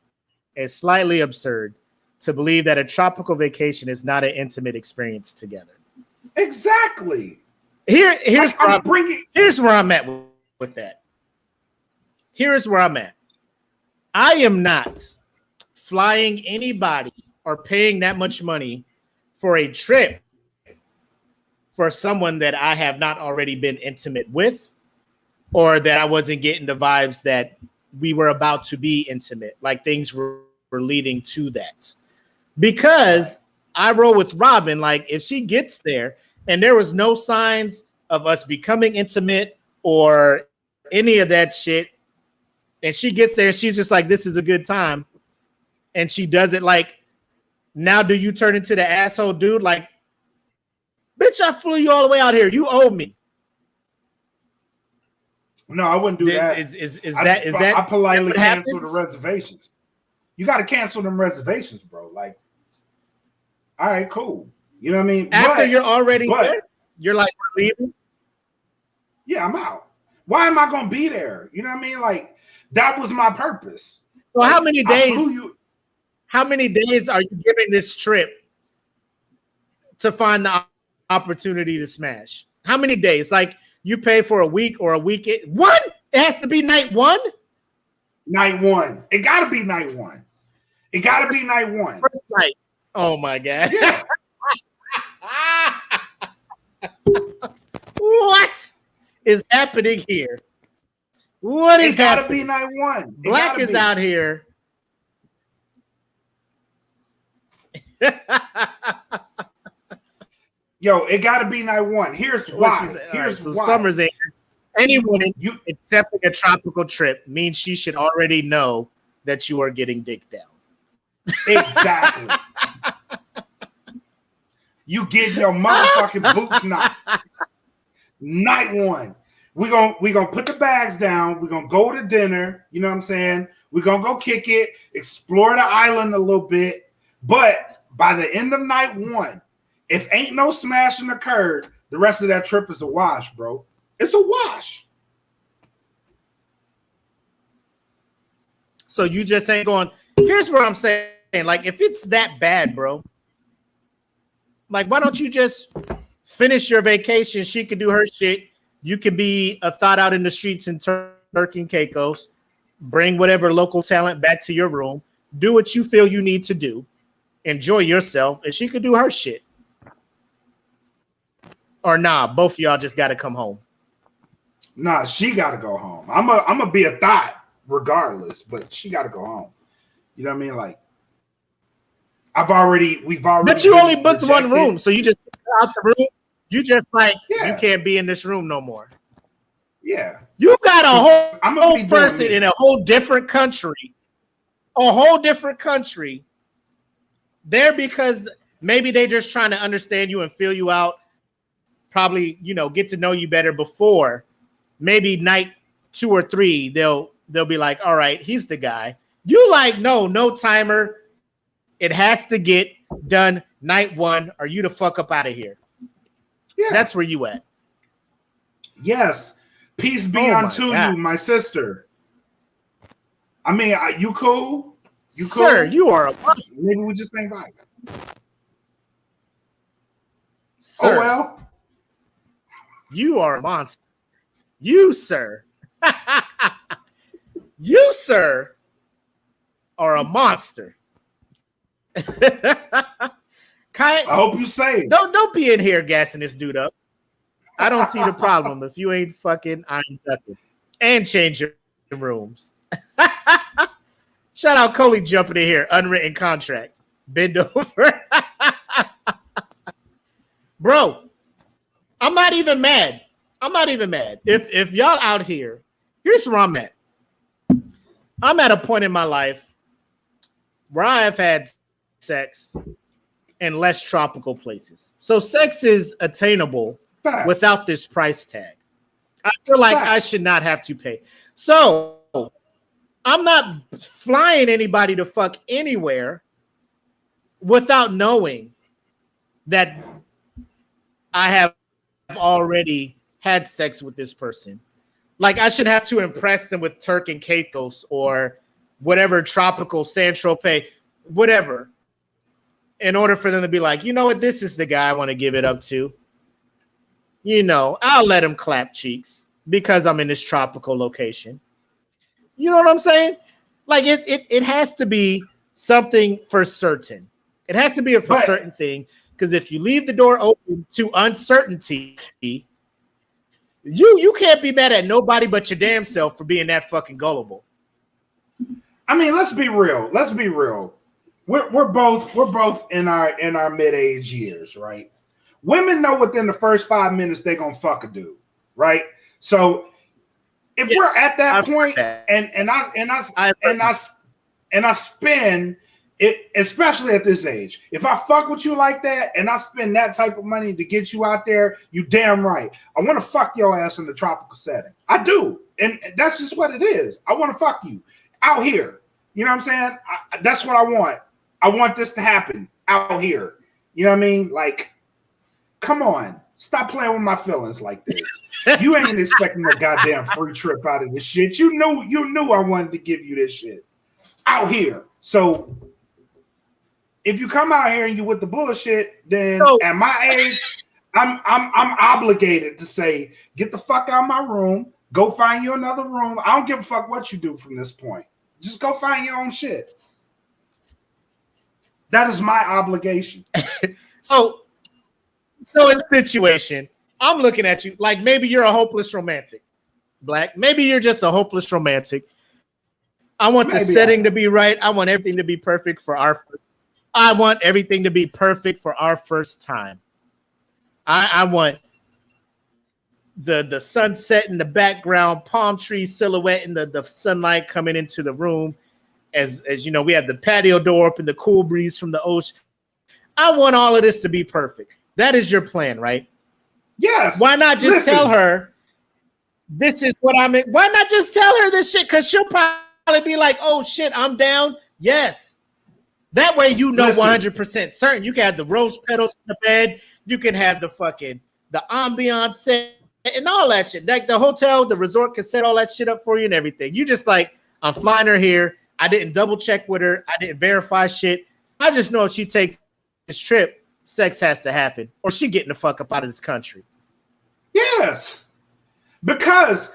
and slightly absurd to believe that a tropical vacation is not an intimate experience together. Exactly. Here's where I'm at with that. Here's where I'm at. I am not flying anybody or paying that much money for a trip for someone that I have not already been intimate with, or that I wasn't getting the vibes that we were about to be intimate, like things were leading to that. Because I roll with Robin, like, if she gets there and there was no signs of us becoming intimate or any of that shit, and she gets there, she's just like, this is a good time, and she does it, like, now do you turn into the asshole dude? Like, bitch, I flew you all the way out here. You owe me. No, I wouldn't do that. I politely cancel the reservations. You got to cancel them reservations, bro. Like, all right, cool. You know what I mean? After you're already there, you're like, we're leaving? Yeah, I'm out. Why am I going to be there? You know what I mean? Like, that was my purpose. So like, how many days are you giving this trip to find the opportunity to smash? How many days? Like, you pay for a week or a weekend? One? It has to be night one? Night one. It got to be night one. It got to be night one. First night. Oh, my God. Yeah. What is happening here? What is happening? It got to be night one. Black is out here. Yo, it got to be night one. Here's why. Here's why. Summer's in. Anyone accepting a tropical trip means she should already know that you are getting dick down. Exactly. You get your motherfucking boots knocked. Night one. We're gonna put the bags down. We're gonna go to dinner. You know what I'm saying? We're gonna go kick it, explore the island a little bit. But by the end of night one, if ain't no smashing occurred, the rest of that trip is a wash, bro. It's a wash. So you just ain't going. Here's what I'm saying. Like, if it's that bad, bro, like, why don't you just finish your vacation? She can do her shit. You can be a thought out in the streets in Turkey and Caicos. Bring whatever local talent back to your room. Do what you feel you need to do. Enjoy yourself, and she could do her shit. Or nah, both of y'all just got to come home. Nah, she got to go home. I'm gonna be a thought regardless, but she got to go home. You know what I mean? Like, we've already. But you only booked one room, so you just out the room. You just like you can't be in this room no more. Yeah, you got a whole person in a whole different country, there because maybe they just trying to understand you and feel you out. Probably, get to know you better before. Maybe night 2 or 3, they'll be like, all right, he's the guy. You like, no timer. It has to get done night 1 or you the fuck up out of here. Yeah. That's where you at. Yes. Peace be unto you, my sister. I mean, you cool? You cool? Sir, you are a monster. Maybe we just ain't right. Sir, oh, well. You are a monster. You, sir. You, sir, are a monster. I hope you say. Don't be in here gassing this dude up. I don't see the problem. If you ain't fucking, I'm ducking. And change your rooms. Shout out Coley jumping in here. Unwritten contract. Bend over. Bro, I'm not even mad. If y'all out here, here's where I'm at. I'm at a point in my life where I have had sex in less tropical places. So sex is attainable without this price tag. I feel like I should not have to pay. So I'm not flying anybody to fuck anywhere without knowing that I have already had sex with this person. Like, I should have to impress them with Turk and Caicos or whatever tropical Saint-Tropez, whatever, in order for them to be like, you know what, this is the guy I want to give it up to. I'll let him clap cheeks because I'm in this tropical location. You know what I'm saying? Like, it has to be something for certain. It has to be a certain thing, because if you leave the door open to uncertainty, you can't be mad at nobody but your damn self for being that fucking gullible. I mean, let's be real. We're both in our mid-age years, right? Women know within the first 5 minutes they're gonna fuck a dude, right? So if we're at that point, and I spend it, especially at this age, if I fuck with you like that and I spend that type of money to get you out there, you damn right. I want to fuck your ass in the tropical setting. I do. And that's just what it is. I want to fuck you out here. You know what I'm saying? That's what I want. I want this to happen out here. You know what I mean? Like, come on. Stop playing with my feelings like this. You ain't expecting a goddamn free trip out of this shit. You knew I wanted to give you this shit out here. So if you come out here and you with the bullshit, then at my age, I'm obligated to say, get the fuck out of my room, go find you another room. I don't give a fuck what you do from this point. Just go find your own shit. That is my obligation. So in this situation, I'm looking at you like maybe you're a hopeless romantic, Black. Maybe you're just a hopeless romantic. I want the setting to be right. I want everything to be perfect for our first time. I want the sunset in the background, palm tree silhouette, and the sunlight coming into the room. As you know, we have the patio door open, the cool breeze from the ocean. I want all of this to be perfect. That is your plan, right? Yes. Why not just tell her this is what I'm in? Why not just tell her this shit? Because she'll probably be like, oh shit, I'm down. Yes. That way, 100% certain. You can have the rose petals in the bed. You can have the ambiance set and all that shit. Like the hotel, the resort can set all that shit up for you and everything. You just like, I'm flying her here. I didn't double check with her. I didn't verify shit. I just know if she takes this trip, sex has to happen, or she getting the fuck up out of this country. Yes, because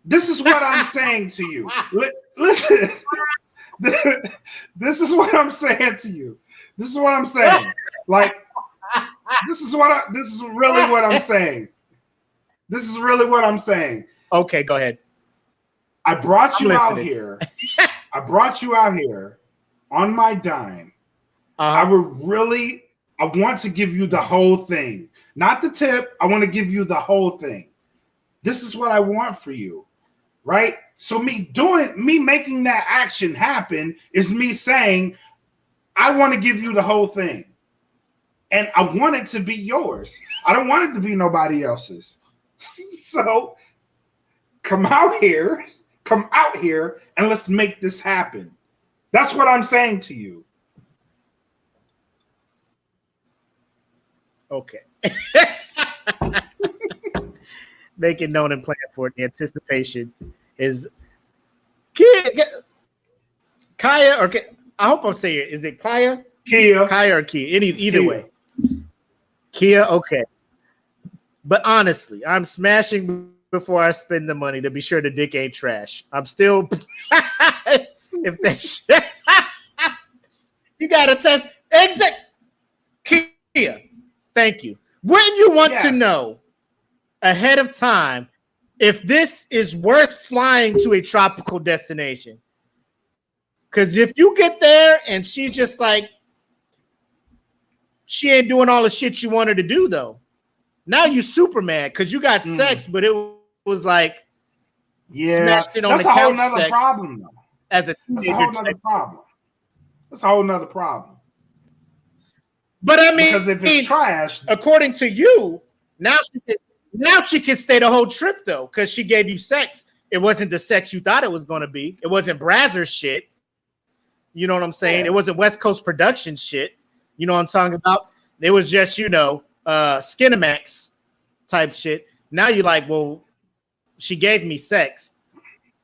this is what I'm saying to you. Listen. This is what I'm saying to you. This is what I'm saying. Like, This is really what I'm saying. This is really what I'm saying. Okay, go ahead. I brought you out here. I brought you out here on my dime. I want to give you the whole thing. Not the tip. I want to give you the whole thing. This is what I want for you. Right? So me making that action happen is me saying, I want to give you the whole thing. And I want it to be yours. I don't want it to be nobody else's. So come out here, and let's make this happen. That's what I'm saying to you. Okay. Make it known and plan for it. The anticipation is Kaya, or I hope I'm saying it. Is it Kaya? Kaya or Kia? Either way. Kia, okay. But honestly, I'm smashing before I spend the money to be sure the dick ain't trash. I'm still if that's you gotta test Kia. Thank you. Wouldn't you want to know ahead of time if this is worth flying to a tropical destination? Because if you get there and she's just like, she ain't doing all the shit you want her to do, though. Now you super mad because you got sex, but it was like smashed it on the couch sex. Problem, though. As a That's a whole nother problem. That's a whole nother problem. But I mean, because if it's trash, according to you, now she can stay the whole trip though, because she gave you sex. It wasn't the sex you thought it was going to be. It wasn't Brazzers shit. You know what I'm saying? Yeah. It wasn't West Coast production shit. You know what I'm talking about? It was just, Skinamax type shit. Now you're like, well, she gave me sex.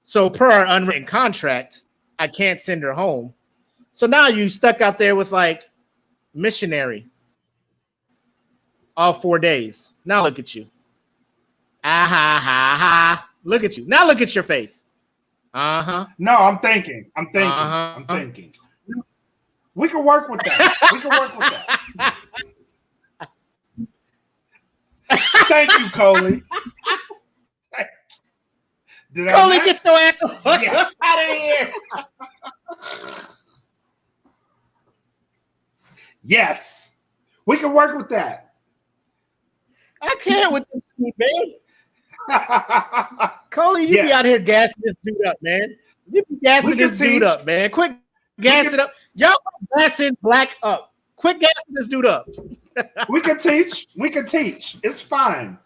So per our unwritten contract, I can't send her home. So now you stuck out there with like missionary all 4 days. Now look at you. Look at you. Now look at your face. No, I'm thinking. We can work with that. Thank you, Coley. Coley, get your ass out of here. Yes. We can work with that. I can't with this dude, man. Coley, you be out here gassing this dude up, man. You be gassing this dude up, man. Quit gassing up. Y'all gassing Black up. Quit gassing this dude up. We can teach. It's fine.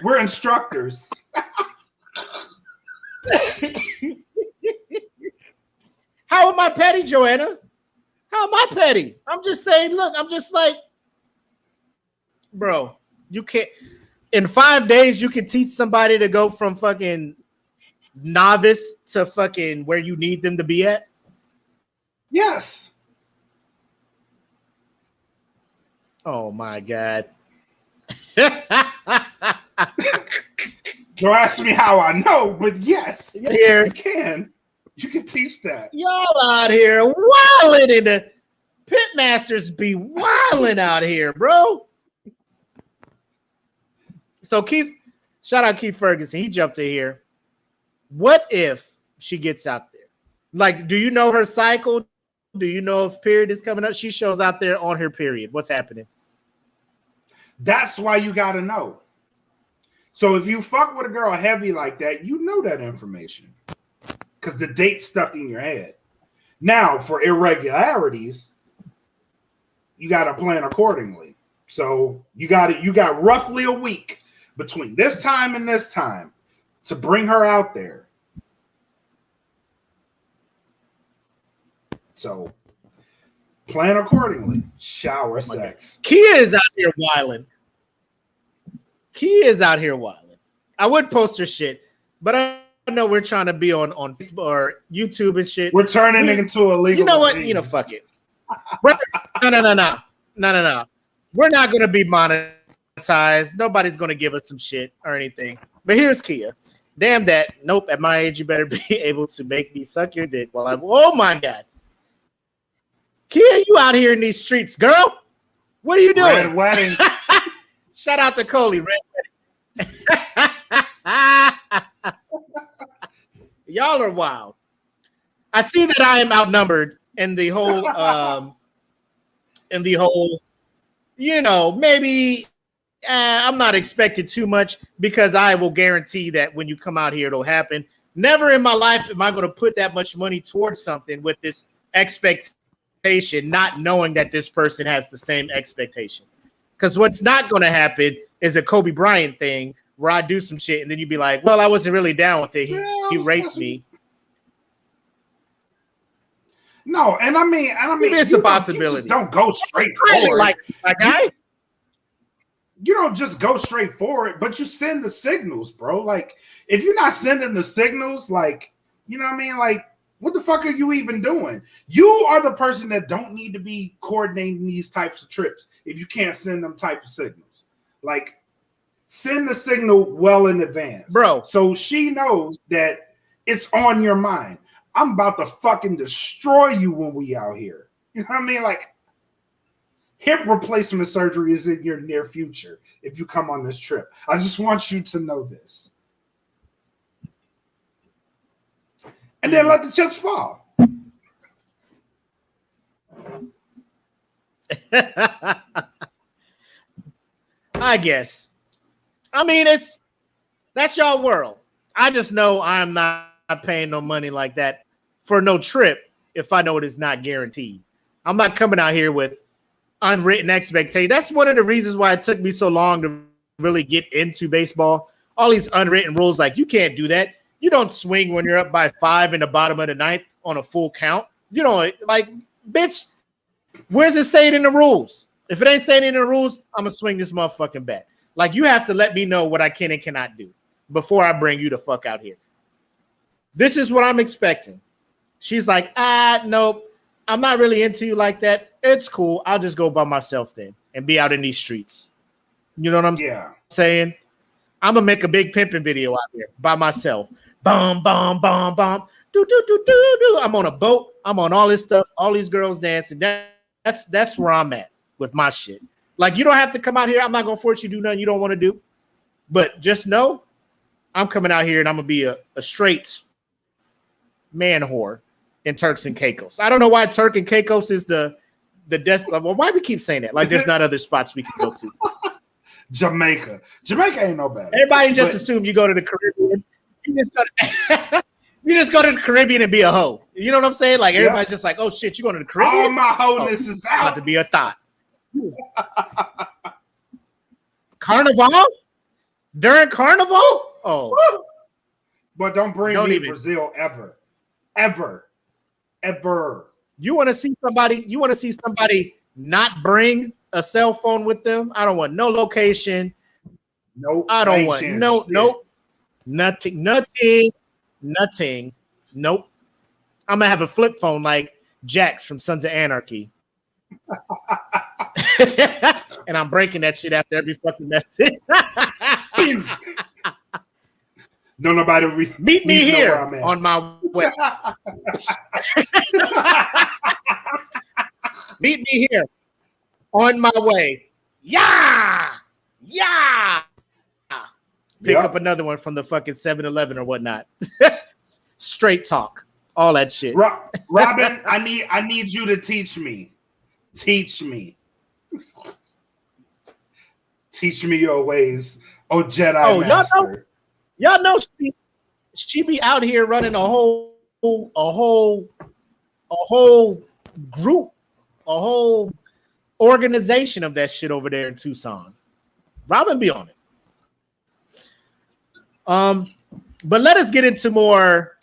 We're instructors. How am I petty, Joanna? How am I petty? I'm just saying, look, I'm just like, bro, you can't. In 5 days, you can teach somebody to go from fucking novice to fucking where you need them to be at? Yes. Oh, my God. Don't ask me how I know, but yes, here. You can. You can teach that. Y'all out here wilding in the pitmasters be wilding out here, bro. So Keith, shout out Keith Ferguson. He jumped in here. What if she gets out there? Like, do you know her cycle? Do you know if period is coming up? She shows out there on her period. What's happening? That's why you got to know. So if you fuck with a girl heavy like that, you know that information because the date's stuck in your head. Now, for irregularities, you got to plan accordingly. So you got roughly a week between this time and this time to bring her out there. So plan accordingly. Shower sex. Kia is out here wilding. I would post her shit, but I know we're trying to be on Facebook or YouTube and shit. We're turning it into a legal. You know what? You know, fuck it. No. We're not going to be monetized. Nobody's going to give us some shit or anything. But here's Kia. Damn that. Nope. At my age, you better be able to make me suck your dick while I'm. Oh my God. Kia, you out here in these streets, girl? What are you doing? Red wedding. Shout out to Coley, Red. Y'all are wild. I see that I am outnumbered in the whole, maybe I'm not expected too much because I will guarantee that when you come out here, it'll happen. Never in my life am I going to put that much money towards something with this expectation, not knowing that this person has the same expectation. Because what's not going to happen is a Kobe Bryant thing where I do some shit and then you'd be like, well, I wasn't really down with it. He raped me. No, and I mean, it's a possibility. You just don't go straight forward. Like you don't just go straight forward, but you send the signals, bro. Like, if you're not sending the signals, like, you know what I mean? Like, what the fuck are you even doing? You are the person that don't need to be coordinating these types of trips if you can't send them type of signals. Like, send the signal well in advance, bro, so she knows that it's on your mind. I'm about to fucking destroy you when we out here. You know what I mean? Like, hip replacement surgery is in your near future if you come on this trip. I just want you to know this. And then let the chips fall. I guess. I mean, that's your world. I just know I'm not paying no money like that for no trip if I know it is not guaranteed. I'm not coming out here with unwritten expectations. That's one of the reasons why it took me so long to really get into baseball. All these unwritten rules, like you can't do that. You don't swing when you're up by 5 in the bottom of the ninth on a full count. You know, like, bitch, where's it saying in the rules? If it ain't saying in the rules, I'm going to swing this motherfucking bat. Like, you have to let me know what I can and cannot do before I bring you the fuck out here. This is what I'm expecting. She's like, nope, I'm not really into you like that. It's cool. I'll just go by myself then and be out in these streets. You know what I'm saying? I'm going to make a big pimping video out here by myself. Bum, bum, bum, bum. Do, do, do, do, do. I'm on a boat. I'm on all this stuff. All these girls dancing. That's where I'm at with my shit. Like, you don't have to come out here. I'm not going to force you to do nothing you don't want to do. But just know I'm coming out here and I'm going to be a straight man whore in Turks and Caicos. I don't know why Turk and Caicos is the desk level. Why we keep saying that? Like, there's not other spots we can go to. Jamaica ain't no better. Everybody just assume you go to the Caribbean. You just go to the Caribbean and be a hoe. You know what I'm saying? Like, everybody's just like, oh shit, you going to the Caribbean? All my wholeness is out. About to be a thought. Carnival? During Carnival? Oh. But don't bring me to Brazil ever. Ever. You want to see somebody not bring a cell phone with them? I don't want no location. Nope. I don't want nothing. Nope. I'm gonna have a flip phone like Jax from Sons of Anarchy. And I'm breaking that shit after every fucking message. No, nobody meet me here on my way. Meet me here on my way. Yeah. Pick up another one from the fucking 7-Eleven or whatnot. Straight talk. All that shit. Robin, I need you to teach me. Teach me your ways, oh Jedi Master. Y'all know she be out here running a whole group, a whole organization of that shit over there in Tucson. Robin be on it. But let us get into more,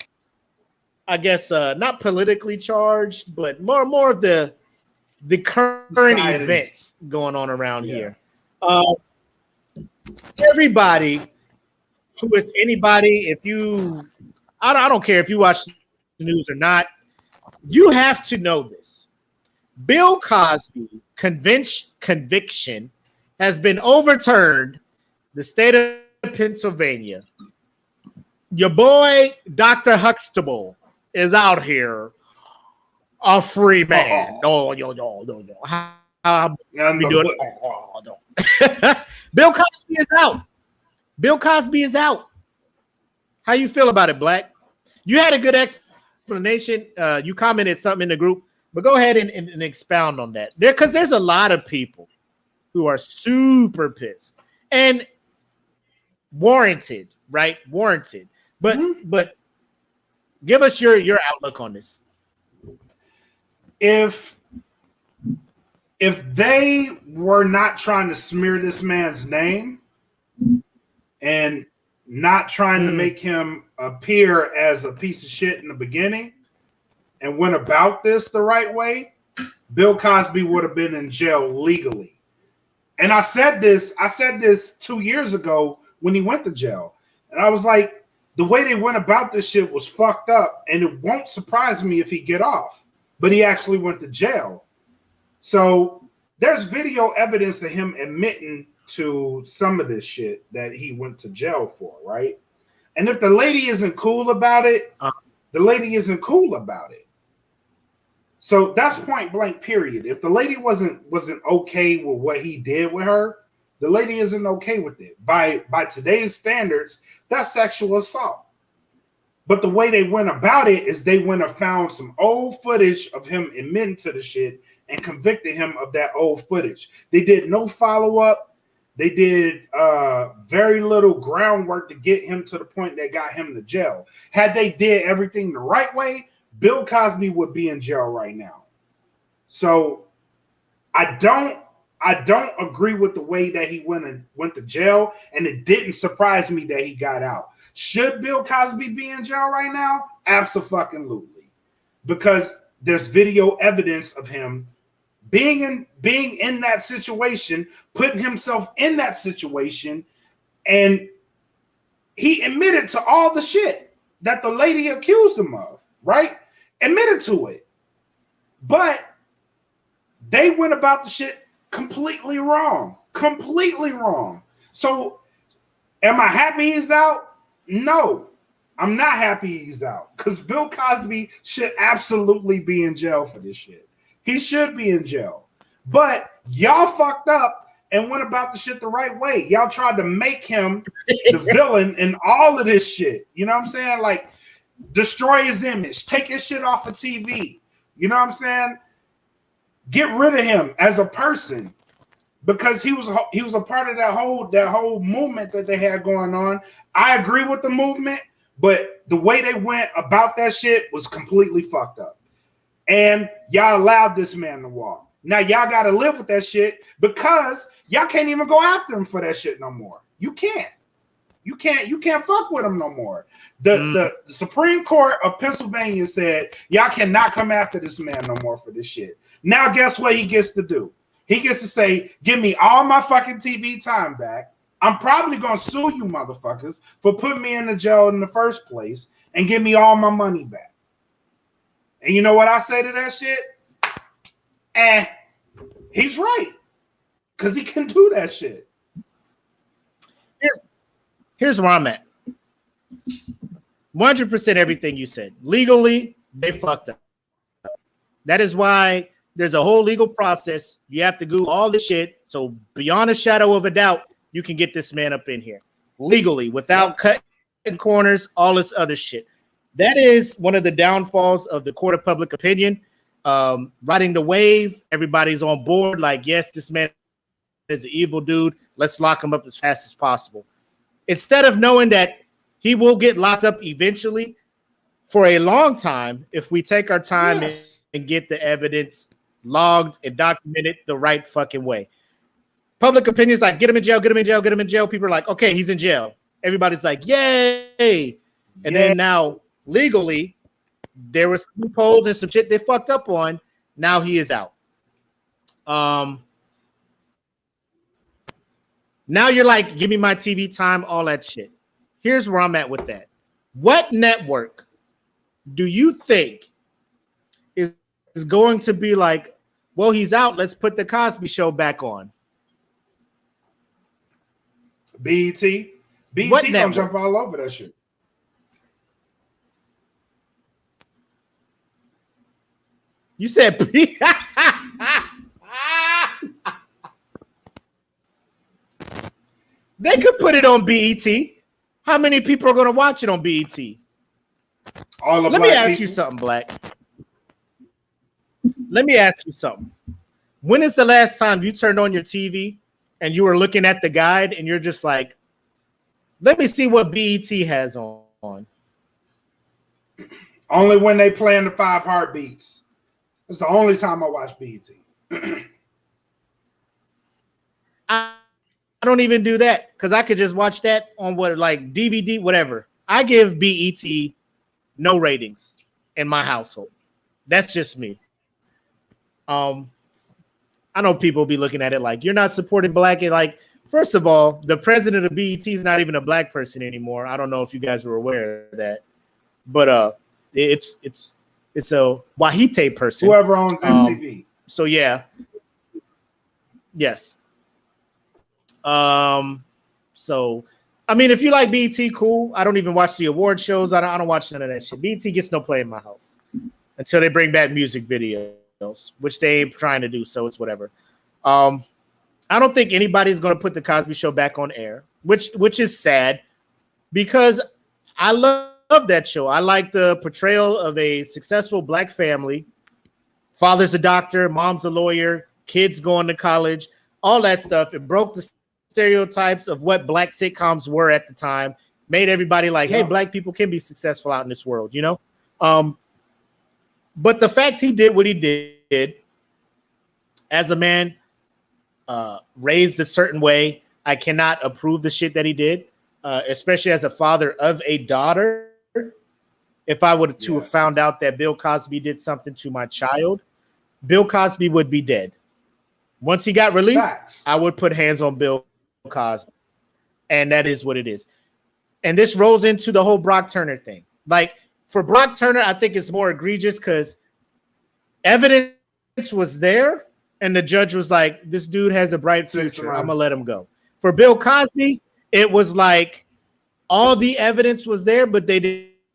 I guess, not politically charged, but more of the current events going on around here. Everybody who is anybody, I don't care if you watch the news or not, you have to know this. Bill Cosby's conviction has been overturned. The state of Pennsylvania. Your boy, Dr. Huxtable, is out here a free man. No. I'll be doing it. Bill Cosby is out. Bill Cosby is out. How you feel about it, Black? You had a good explanation. You commented something in the group, but go ahead and expound on that. Because there's a lot of people who are super pissed and warranted, right? Warranted. But give us your outlook on this. If they were not trying to smear this man's name and not trying to make him appear as a piece of shit in the beginning and went about this the right way, Bill Cosby would have been in jail legally. And I said this 2 years ago when he went to jail. And I was like, the way they went about this shit was fucked up, and it won't surprise me if he get off. But he actually went to jail. So there's video evidence of him admitting to some of this shit that he went to jail for, right? And if the lady isn't cool about it, the lady isn't cool about it. So that's point blank, period. If the lady wasn't okay with what he did with her, the lady isn't okay with it. By today's standards, that's sexual assault. But the way they went about it is they went and found some old footage of him admitting to the shit and convicted him of that old footage. They did no follow-up. They did very little groundwork to get him to the point that got him to jail. Had they did everything the right way, Bill Cosby would be in jail right now. So I don't agree with the way that he went to jail, and it didn't surprise me that he got out. Should Bill Cosby be in jail right now? Abso-fucking-lutely. Because there's video evidence of him being in that situation, putting himself in that situation, and he admitted to all the shit that the lady accused him of, right? Admitted to it. But they went about the shit completely wrong. Completely wrong. So am I happy he's out? No, I'm not happy he's out, because Bill Cosby should absolutely be in jail for this shit. He should be in jail. But y'all fucked up and went about the shit the right way. Y'all tried to make him the villain in all of this shit. You know what I'm saying? Like, destroy his image, take his shit off of TV. You know what I'm saying? Get rid of him as a person, because he was a part of that whole movement that they had going on. I agree with the movement, but the way they went about that shit was completely fucked up. And y'all allowed this man to walk. Now y'all got to live with that shit, because y'all can't even go after him for that shit no more. You can't fuck with him no more. The Supreme Court of Pennsylvania said y'all cannot come after this man no more for this shit. Now guess what he gets to do? He gets to say, give me all my fucking TV time back. I'm probably going to sue you motherfuckers for putting me in the jail in the first place, and give me all my money back. And you know what I say to that shit? He's right. Because he can do that shit. Here's where I'm at. 100% everything you said. Legally, they fucked up. That is why there's a whole legal process. You have to do all this shit. So beyond a shadow of a doubt, you can get this man up in here legally without cutting corners, all this other shit. That is one of the downfalls of the court of public opinion. Riding the wave, everybody's on board. Like, yes, this man is an evil dude. Let's lock him up as fast as possible. Instead of knowing that he will get locked up eventually for a long time, if we take our time and get the evidence logged and documented the right fucking way. Public opinion is like, get him in jail, get him in jail, get him in jail. People are like, okay, he's in jail. Everybody's like, yay. And then now legally, there was some loopholes and some shit they fucked up on. Now he is out. Now you're like, give me my TV time, all that shit. Here's where I'm at with that. What network do you think is going to be like, well, he's out, let's put the Cosby Show back on? BET. BET gonna jump all over that shit. You said They could put it on BET. How many people are going to watch it on BET? Let me ask you something, Black. Let me ask you something. When is the last time you turned on your TV and you were looking at the guide and you're just like, let me see what BET has on? Only when they playing the 5 Heartbeats. It's the only time I watch BET. I don't even do that because I could just watch that on like DVD, whatever. I give BET no ratings in my household. That's just me. I know people be looking at it like you're not supporting Black. And like, first of all, the president of BET is not even a Black person anymore. I don't know if you guys were aware of that, but it's a Wahite person. Whoever owns MTV. So yeah, yes. So I mean, if you like BET, cool. I don't even watch the award shows. I don't watch none of that shit. BET gets no play in my house until they bring back music videos, which they ain't trying to do. So it's whatever. I don't think anybody's going to put the Cosby Show back on air, which is sad because I love that show. I like the portrayal of a successful Black family. Father's a doctor, mom's a lawyer, kids going to college, all that stuff. It broke the stereotypes of what Black sitcoms were at the time, made everybody like, hey, Black people can be successful out in this world, you know? But the fact he did what he did as a man, raised a certain way, I cannot approve the shit that he did, especially as a father of a daughter. If I would to have found out that Bill Cosby did something to my child, Bill Cosby would be dead. Once he got released, I would put hands on Bill Cosby. And that is what it is. And this rolls into the whole Brock Turner thing. Like, for Brock Turner, I think it's more egregious because evidence was there, and the judge was like, this dude has a bright future. I'm going to let him go. For Bill Cosby, it was like all the evidence was there, but they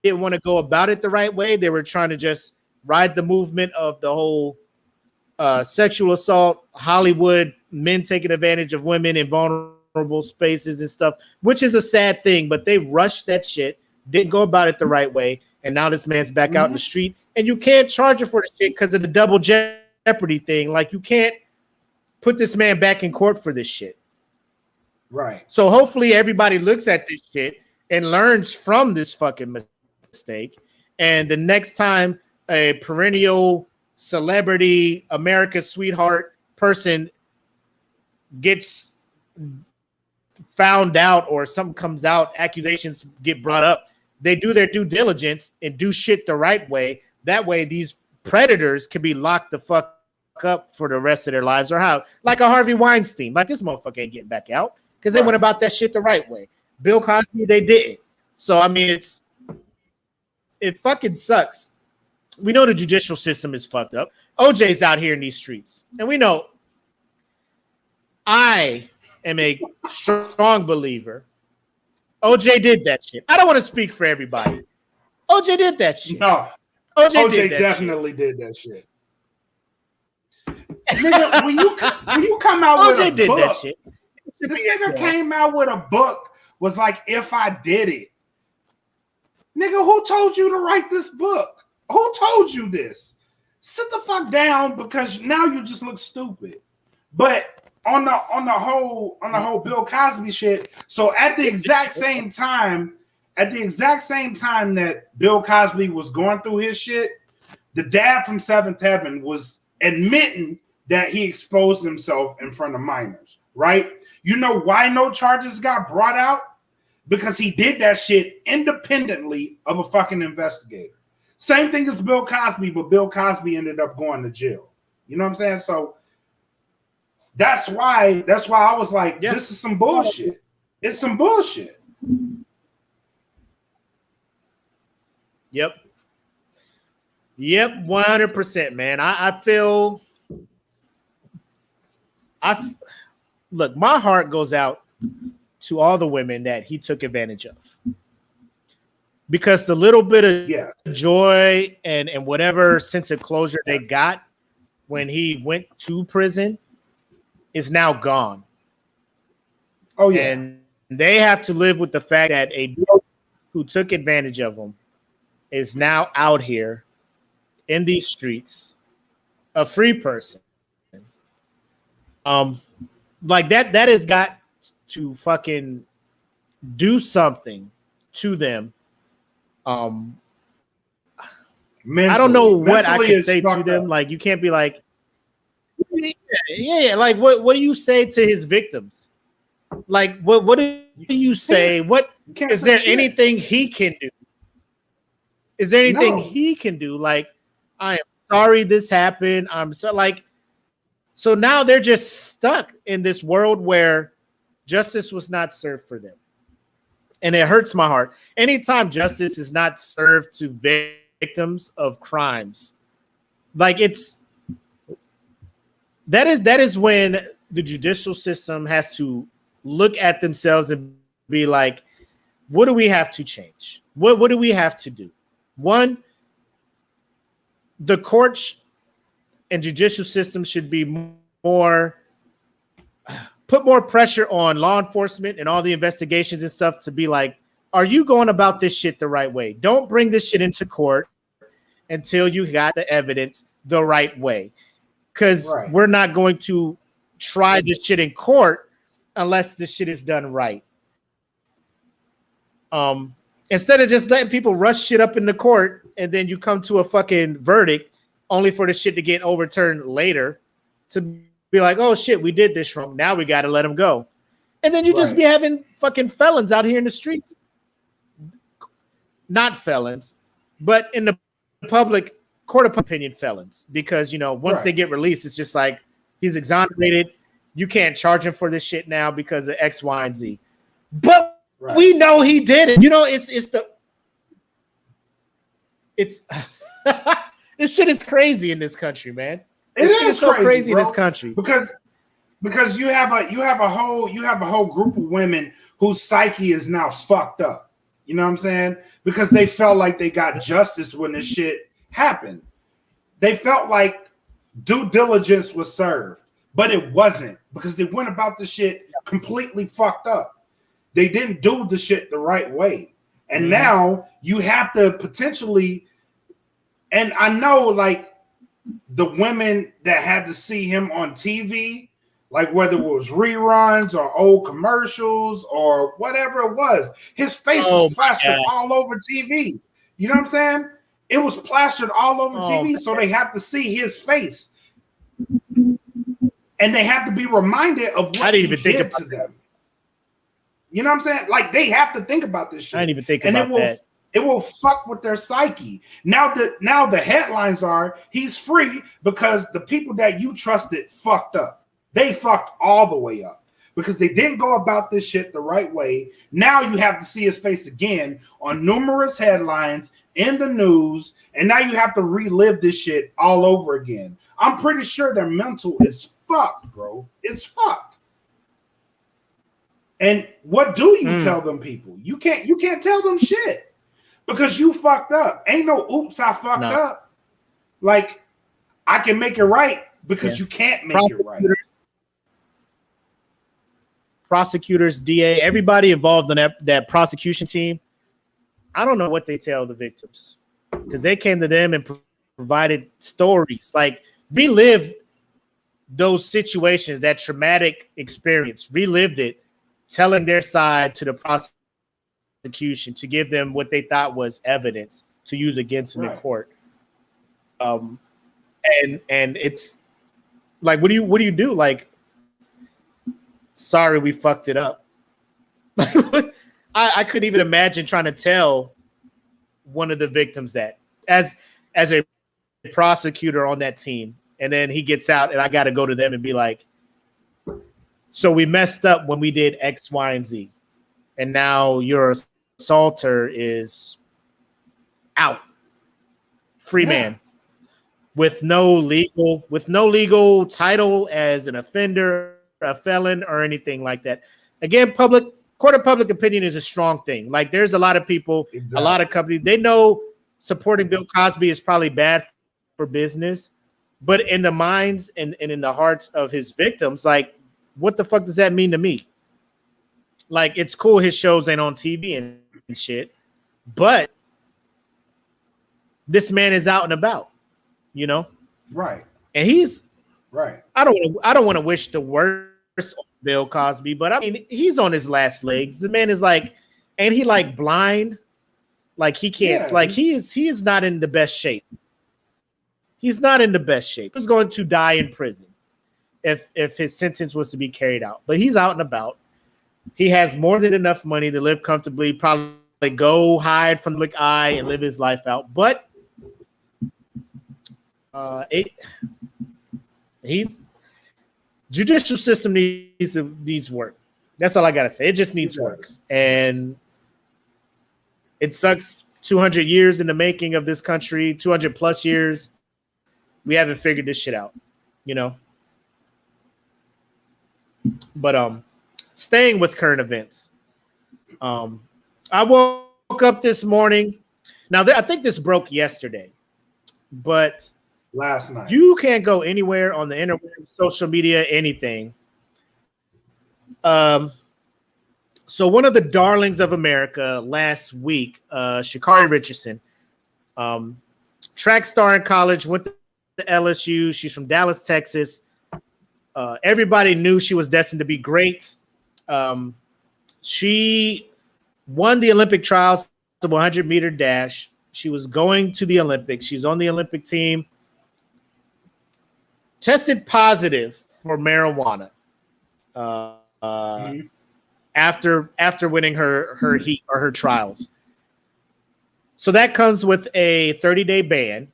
didn't want to go about it the right way. They were trying to just ride the movement of the whole sexual assault, Hollywood, men taking advantage of women in vulnerable spaces and stuff, which is a sad thing, but they rushed that shit, didn't go about it the right way, and now this man's back out in the street, and you can't charge him for the shit because of the double jeopardy thing. Like, you can't put this man back in court for this shit. Right. So hopefully everybody looks at this shit and learns from this fucking mistake, and the next time a perennial celebrity, America's sweetheart person gets found out or something comes out, accusations get brought up, they do their due diligence and do shit the right way. That way these predators can be locked the fuck up for the rest of their lives, or how, like a Harvey Weinstein. Like, this motherfucker ain't getting back out because they went about that shit the right way. Bill Cosby, they didn't. So I mean, it fucking sucks. We know the judicial system is fucked up. OJ's out here in these streets. And we know I am a strong believer. OJ did that shit. I don't want to speak for everybody. OJ did that shit. No. OJ definitely did that shit. Nigga, when you come out with a OJ did book, that shit. This nigga came out with a book, was like, if I did it. Nigga, who told you to write this book? Who told you this? Sit the fuck down, because now you just look stupid. But on the whole Bill Cosby shit, so at the exact same time that Bill Cosby was going through his shit, the dad from Seventh Heaven was admitting that he exposed himself in front of minors, right? You know why no charges got brought out? Because he did that shit independently of a fucking investigator. Same thing as Bill Cosby, but Bill Cosby ended up going to jail. You know what I'm saying? So that's why I was like, this is some bullshit. It's some bullshit. Yep, 100%, man. I feel look, my heart goes out to all the women that he took advantage of. Because the little bit of joy and whatever sense of closure they got when he went to prison is now gone. Oh, yeah. And they have to live with the fact that a dude who took advantage of them is now out here in these streets, a free person. Like that has got to fucking do something to them. Mentally, I don't know what I mentally could it's say to fucked them. up. Like, you can't be like, yeah. Like, what do you say to his victims? Like, what do you say? What You can't is say there shit. anything he can do? Is there anything No. he can do? Like, I am sorry this happened. I'm so like, so now they're just stuck in this world where justice was not served for them. And it hurts my heart. Anytime justice is not served to victims of crimes, like that is when the judicial system has to look at themselves and be like, what do we have to change? What do we have to do? One, the courts and judicial system should be put more pressure on law enforcement and all the investigations and stuff to be like, are you going about this shit the right way? Don't bring this shit into court until you got the evidence the right way. Because we're not going to try this shit in court unless this shit is done right. Instead of just letting people rush shit up in the court and then you come to a fucking verdict only for the shit to get overturned later, to be like, oh shit, we did this wrong. Now we got to let them go. And then you just be having fucking felons out here in the streets. Not felons, but in the public court of opinion felons. Because, you know, once they get released, it's just like, he's exonerated. You can't charge him for this shit now because of X, Y, and Z. But we know he did it. You know, it's this shit is crazy in this country, man. This shit is so crazy in this country because you have a whole group of women whose psyche is now fucked up. You know what I'm saying? Because they felt like they got justice when this shit happened. They felt like due diligence was served, but it wasn't, because they went about the shit completely fucked up. They didn't do the shit the right way. And now you have to potentially, and I know like the women that had to see him on TV, like whether it was reruns or old commercials or whatever it was, his face was plastered all over TV. You know what I'm saying? It was plastered all over TV, so they have to see his face. And they have to be reminded of what he did to them. You know what I'm saying? Like, they have to think about this shit. I didn't even think about that. It will fuck with their psyche. Now the headlines are, he's free because the people that you trusted fucked up. They fucked all the way up because they didn't go about this shit the right way. Now you have to see his face again on numerous headlines in the news, and now you have to relive this shit all over again. I'm pretty sure their mental is fucked, bro. It's fucked. And what do you tell them people? You can't tell them shit because you fucked up. Ain't no oops, I fucked up. Like, I can make it right because you can't make it right. Prosecutors, DA, everybody involved in that prosecution team, I don't know what they tell the victims, because they came to them and provided stories, like relived those situations, that traumatic experience, relived it, telling their side to the prosecution to give them what they thought was evidence to use against them in court. And it's like, what do you do? Like, sorry, we fucked it up. I couldn't even imagine trying to tell one of the victims that as a prosecutor on that team, and then he gets out and I got to go to them and be like, so we messed up when we did X, Y, and Z, and now your assaulter is out, free man, with no legal title as an offender, a felon, or anything like that. Again, court of public opinion is a strong thing. Like, there's a lot of people, a lot of companies, they know supporting Bill Cosby is probably bad for business, but in the minds and in the hearts of his victims, like, what the fuck does that mean to me? Like, it's cool his shows ain't on TV and shit, but this man is out and about, you know? Right. And he's right. I don't want to wish the worst on Bill Cosby, but I mean, he's on his last legs. The man is like, ain't he like blind? Like he can't, like he is not in the best shape. He's not in the best shape. He's going to die in prison if his sentence was to be carried out. But he's out and about. He has more than enough money to live comfortably, probably go hide from the public eye and live his life out. But he's judicial system needs work. That's all I gotta say. It just needs work. And it sucks. 200 years in the making of this country, 200 plus years. We haven't figured this shit out, you know. But staying with current events. I woke up this morning. Now I think this broke yesterday, but last night you can't go anywhere on the internet, social media, anything. So one of the darlings of America last week, Sha'Carri Richardson, track star in college, went to LSU. She's from Dallas, Texas. Everybody knew she was destined to be great. She won the Olympic trials, the 100-meter dash. She was going to the Olympics. She's on the Olympic team. Tested positive for marijuana. After winning her heat or her trials. So that comes with a 30-day ban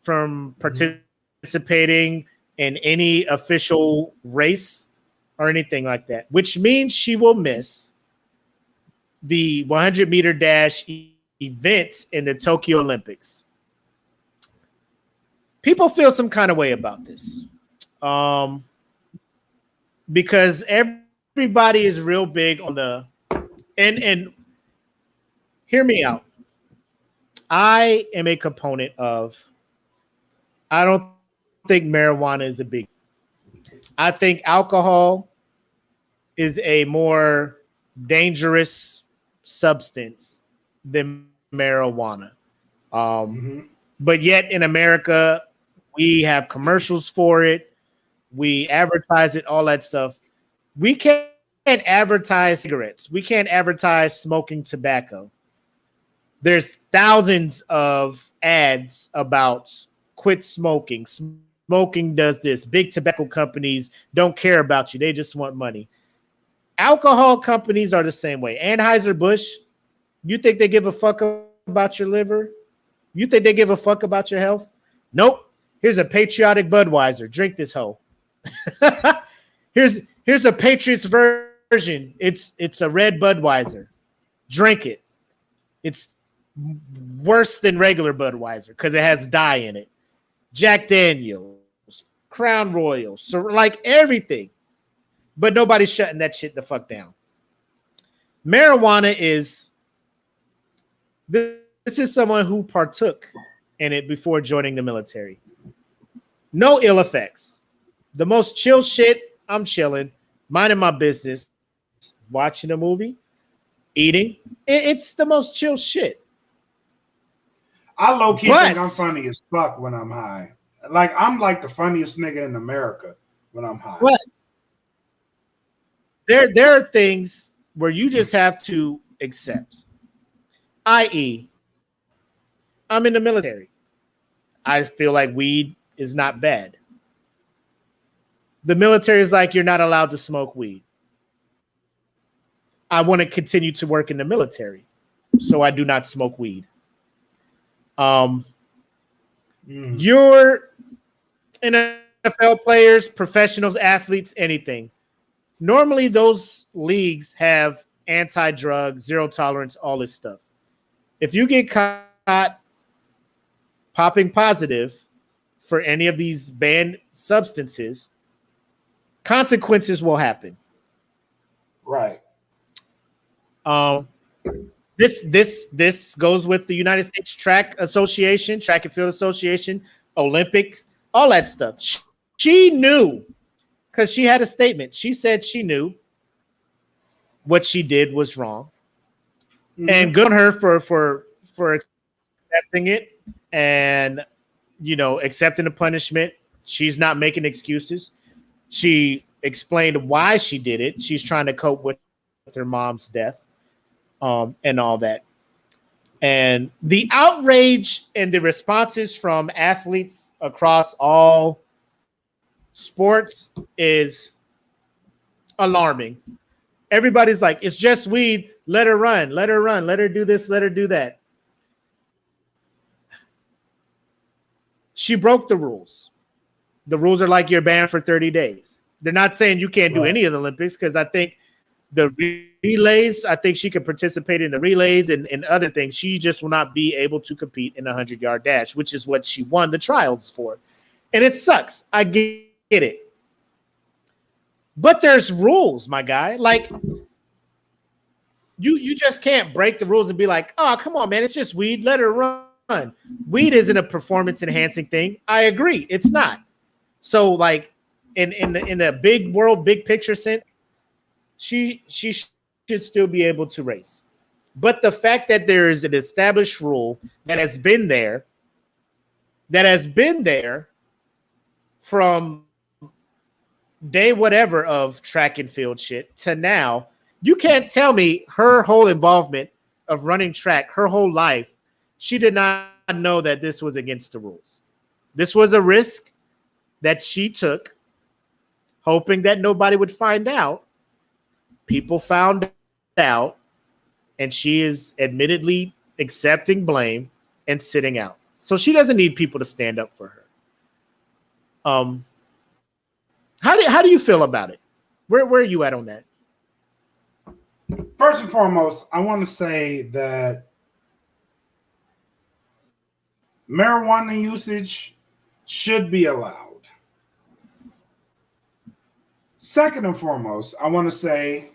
from participating in any official race or anything like that, which means she will miss the 100-meter dash events in the Tokyo Olympics. People feel some kind of way about this because everybody is real big on the and hear me out. I am a component of I don't think marijuana is a big. I think alcohol is a more dangerous substance than marijuana. But yet in America, we have commercials for it. We advertise it, all that stuff. We can't advertise cigarettes. We can't advertise smoking tobacco. There's thousands of ads about quit smoking. Smoking does this. Big tobacco companies don't care about you. They just want money. Alcohol companies are the same way. Anheuser-Busch, you think they give a fuck about your liver? You think they give a fuck about your health? Nope. Here's a patriotic Budweiser. Drink this hoe. Here's a Patriots version. It's a red Budweiser. Drink it. It's worse than regular Budweiser because it has dye in it. Jack Daniels, Crown Royal, so like everything. But nobody's shutting that shit the fuck down. Marijuana is this is someone who partook in it before joining the military. No ill effects. The most chill shit, I'm chilling, minding my business, watching a movie, eating. It's the most chill shit. I low-key think I'm funny as fuck when I'm high. Like, I'm like the funniest nigga in America when I'm high. But there are things where you just have to accept. I.e., I'm in the military. I feel like weed is not bad. The military is like, you're not allowed to smoke weed. I want to continue to work in the military, so I do not smoke weed. You're NFL players, professionals, athletes, anything. Normally, those leagues have anti-drug, zero tolerance, all this stuff. If you get caught popping positive for any of these banned substances, consequences will happen. Right. This goes with the United States Track Association, Track and Field Association, Olympics, all that stuff. She knew because she had a statement. She said she knew what she did was wrong. Mm-hmm. And good on her for accepting it and, you know, accepting the punishment. She's not making excuses. She explained why she did it. She's trying to cope with her mom's death, and all that. And the outrage and the responses from athletes across all sports is alarming. Everybody's like, it's just weed. Let her run. Let her run. Let her do this. Let her do that. She broke the rules. The rules are like you're banned for 30 days. They're not saying you can't do any of the Olympics, because I think the relays, I think she could participate in the relays and other things. She just will not be able to compete in a 100-yard dash, which is what she won the trials for. And it sucks. I get it. But there's rules, my guy. Like, you just can't break the rules and be like, oh, come on, man, it's just weed. Let her run. Weed isn't a performance-enhancing thing. I agree. It's not. So, like, in the big world, big picture sense, she should still be able to race. But the fact that there is an established rule that has been there from day whatever of track and field shit to now, you can't tell me her whole involvement of running track, her whole life, she did not know that this was against the rules. This was a risk that she took, hoping that nobody would find out. People found out, and she is admittedly accepting blame and sitting out. So she doesn't need people to stand up for her. How do you feel about it? Where are you at on that? First and foremost, I want to say that marijuana usage should be allowed. Second and foremost, I want to say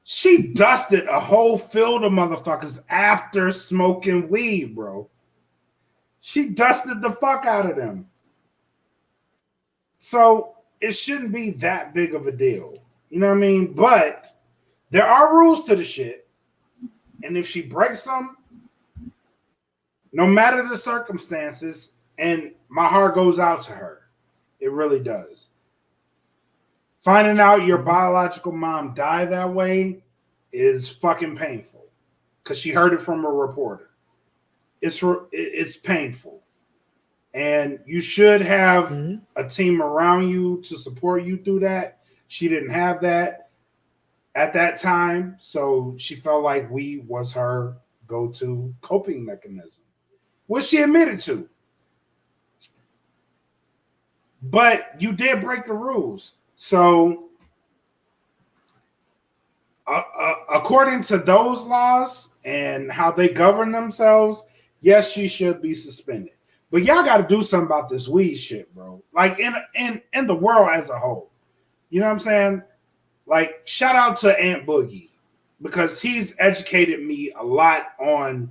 she dusted a whole field of motherfuckers after smoking weed, bro. She dusted the fuck out of them. So it shouldn't be that big of a deal. You know what I mean? But there are rules to the shit. And if she breaks them, no matter the circumstances, and my heart goes out to her. It really does. Finding out your biological mom died that way is fucking painful because she heard it from a reporter. It's painful. And you should have a team around you to support you through that. She didn't have that at that time, so she felt like weed was her go-to coping mechanism, which she admitted to. But you did break the rules. So according to those laws and how they govern themselves, yes, she should be suspended. But y'all got to do something about this weed shit, bro. Like in the world as a whole. You know what I'm saying? Like, shout out to Aunt Boogie because he's educated me a lot on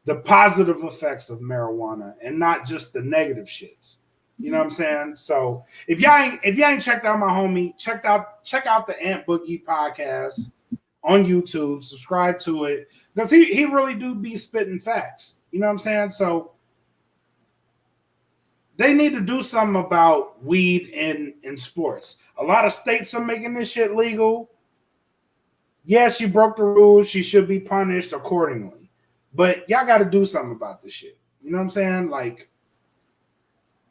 the positive effects of marijuana and not just the negative shits. You know what I'm saying? So if y'all ain't checked out my homie, check out the Aunt Boogie podcast on YouTube. Subscribe to it because he really do be spitting facts. You know what I'm saying? So they need to do something about weed in sports. A lot of states are making this shit legal. Yeah, she broke the rules. She should be punished accordingly. But y'all got to do something about this shit. You know what I'm saying? Like,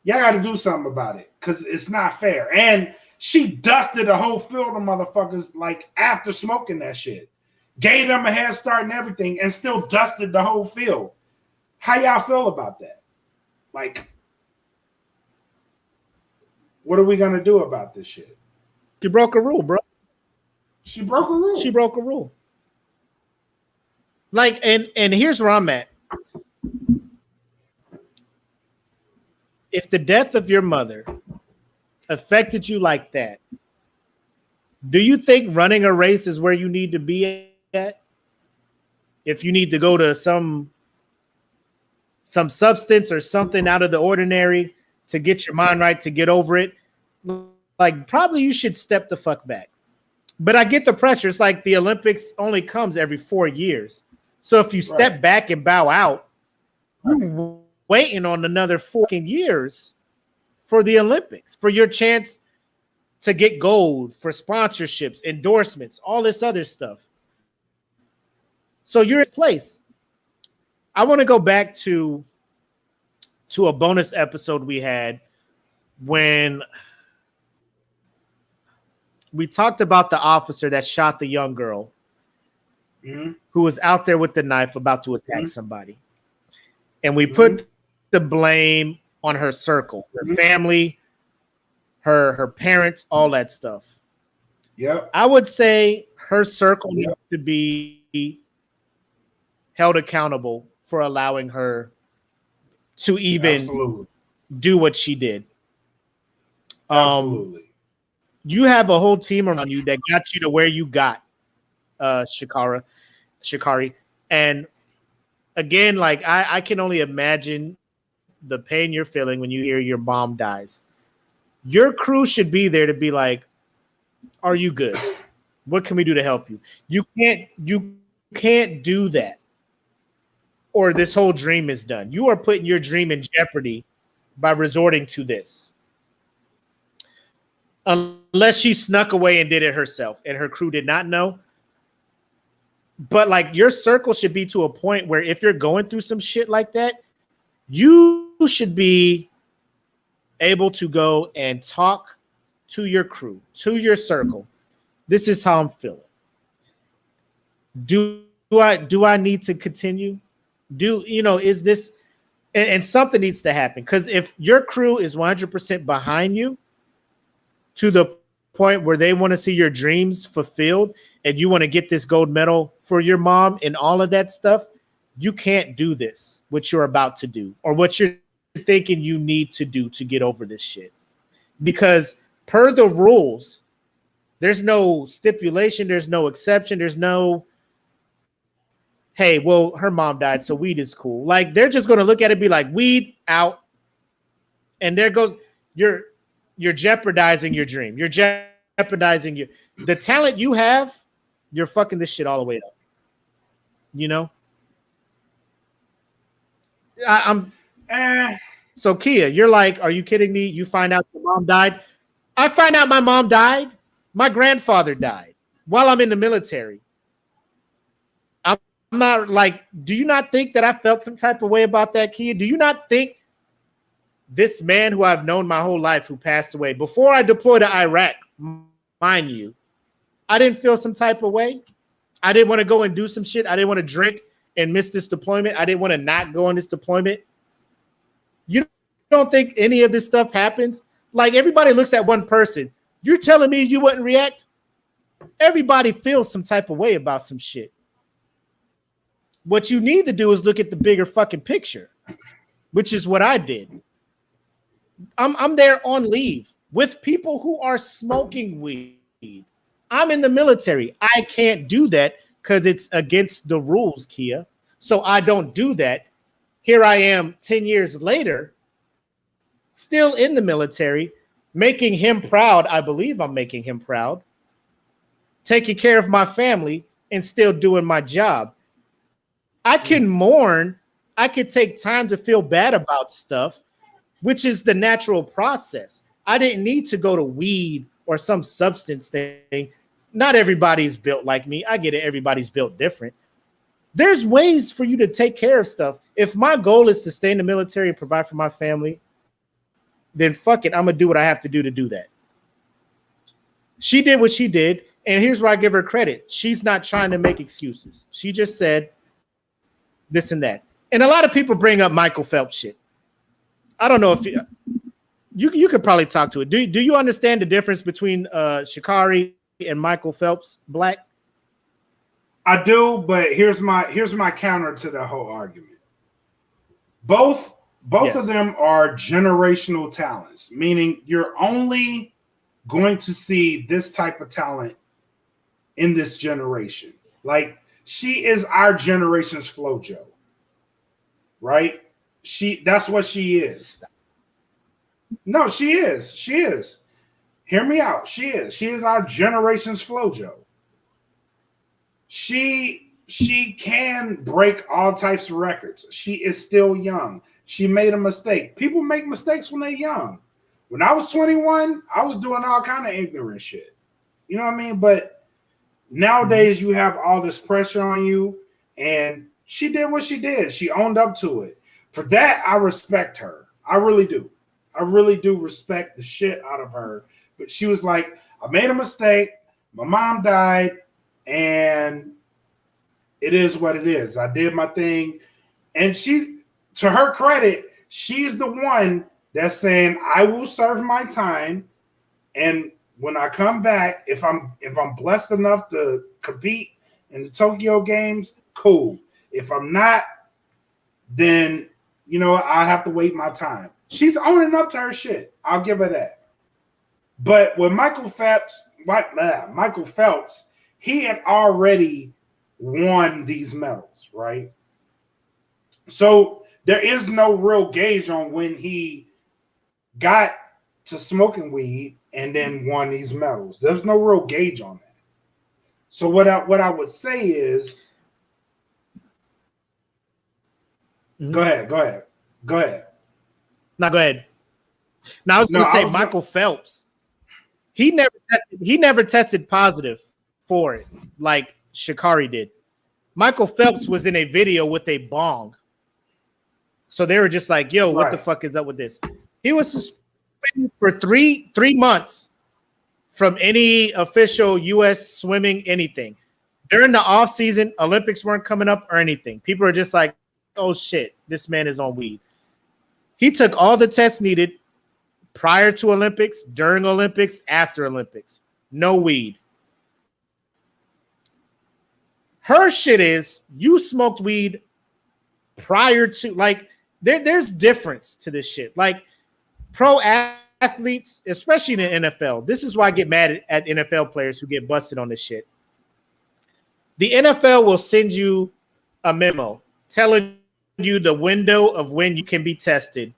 y'all got to do something about it because it's not fair. And she dusted a whole field of motherfuckers like after smoking that shit. Gave them a head start and everything and still dusted the whole field. How y'all feel about that? Like, what are we going to do about this shit? She broke a rule, bro. She broke a rule. She broke a rule. Like, and here's where I'm at. If the death of your mother affected you like that, do you think running a race is where you need to be at? If you need to go to some substance or something out of the ordinary to get your mind right, to get over it, like, probably you should step the fuck back. But I get the pressure. It's like the Olympics only comes every 4 years. So if you step back and bow out, you're waiting on another 14 years for the Olympics, for your chance to get gold, for sponsorships, endorsements, all this other stuff. So you're in place. I want to go back to a bonus episode we had when we talked about the officer that shot the young girl who was out there with the knife about to attack somebody. And we put the blame on her circle, her family, her parents, all that stuff. Yeah. I would say her circle needs to be held accountable for allowing her to even do what she did. Absolutely. You have a whole team around you that got you to where you got, Shikari. And again, like I can only imagine the pain you're feeling when you hear your mom dies. Your crew should be there to be like, are you good? What can we do to help you? You can't do that, or this whole dream is done. You are putting your dream in jeopardy by resorting to this. Unless she snuck away and did it herself and her crew did not know. But like your circle should be to a point where if you're going through some shit like that, you should be able to go and talk to your crew, to your circle. This is how I'm feeling. Do I need to continue? Is this, and something needs to happen, because if your crew is 100% behind you to the point where they want to see your dreams fulfilled and you want to get this gold medal for your mom and all of that stuff, you can't do this, what you're about to do, or what you're thinking you need to do to get over this shit. Because per the rules, there's no stipulation, there's no exception, there's no, hey, well, her mom died, so weed is cool. Like, they're just going to look at it and be like, weed out. And there goes, you're jeopardizing your dream. You're jeopardizing the talent you have. You're fucking this shit all the way up. You know? So Kia, you're like, are you kidding me? You find out your mom died. I find out my mom died. My grandfather died while I'm in the military. I'm not like, do you not think that I felt some type of way about that, Kia? Do you not think this man who I've known my whole life who passed away before I deployed to Iraq, mind you, I didn't feel some type of way? I didn't want to go and do some shit. I didn't want to drink and miss this deployment. I didn't want to not go on this deployment. You don't think any of this stuff happens? Like, everybody looks at one person. You're telling me you wouldn't react? Everybody feels some type of way about some shit. What you need to do is look at the bigger fucking picture, which is what I did. I'm there on leave with people who are smoking weed. I'm in the military. I can't do that because it's against the rules, Kia. So I don't do that. Here I am 10 years later, still in the military, making him proud. I believe I'm making him proud. Taking care of my family and still doing my job. I can mourn. I could take time to feel bad about stuff, which is the natural process. I didn't need to go to weed or some substance thing. Not everybody's built like me. I get it. Everybody's built different. There's ways for you to take care of stuff. If my goal is to stay in the military and provide for my family, then fuck it. I'm going to do what I have to do that. She did what she did. And here's where I give her credit. She's not trying to make excuses. She just said this and that. And a lot of people bring up Michael Phelps shit. I don't know if you could probably talk to it. Do you understand the difference between Shikari and Michael Phelps, Black? I do, but here's my counter to the whole argument. Both of them are generational talents, meaning you're only going to see this type of talent in this generation. Like, she is our generation's FloJo, right? That's what she is. No, she is. Hear me out. She is. She is our generation's FloJo. She can break all types of records. She is still young. She made a mistake. People make mistakes when they're young. When I was 21, I was doing all kind of ignorant shit. You know what I mean? But nowadays you have all this pressure on you, and she did what she did. She owned up to it. For that, I respect her. I really do. I really do respect the shit out of her. But she was like, I made a mistake. My mom died, and it is what it is. I did my thing. And she, to her credit, she's the one that's saying, I will serve my time. And when I come back, if I'm blessed enough to compete in the Tokyo Games, cool. If I'm not, then I have to wait my time. She's owning up to her shit. I'll give her that. But with Michael Phelps, he had already won these medals, right? So there is no real gauge on when he got to smoking weed and then won these medals. There's no real gauge on that. So what I would say is, Go ahead. No, go ahead. Now I was going to say Michael Phelps. He never tested positive for it like Sha'Carri did. Michael Phelps was in a video with a bong. So they were just like, yo, what the fuck is up with this? He was suspended for three months from any official U.S. swimming anything. During the off season, Olympics weren't coming up or anything. People are just like, oh shit, this man is on weed. He took all the tests needed prior to Olympics, during Olympics, after Olympics. No weed. Her shit is you smoked weed prior to, like, there's difference to this shit. Like pro athletes, especially in the NFL, this is why I get mad at NFL players who get busted on this shit. The NFL will send you a memo telling you the window of when you can be tested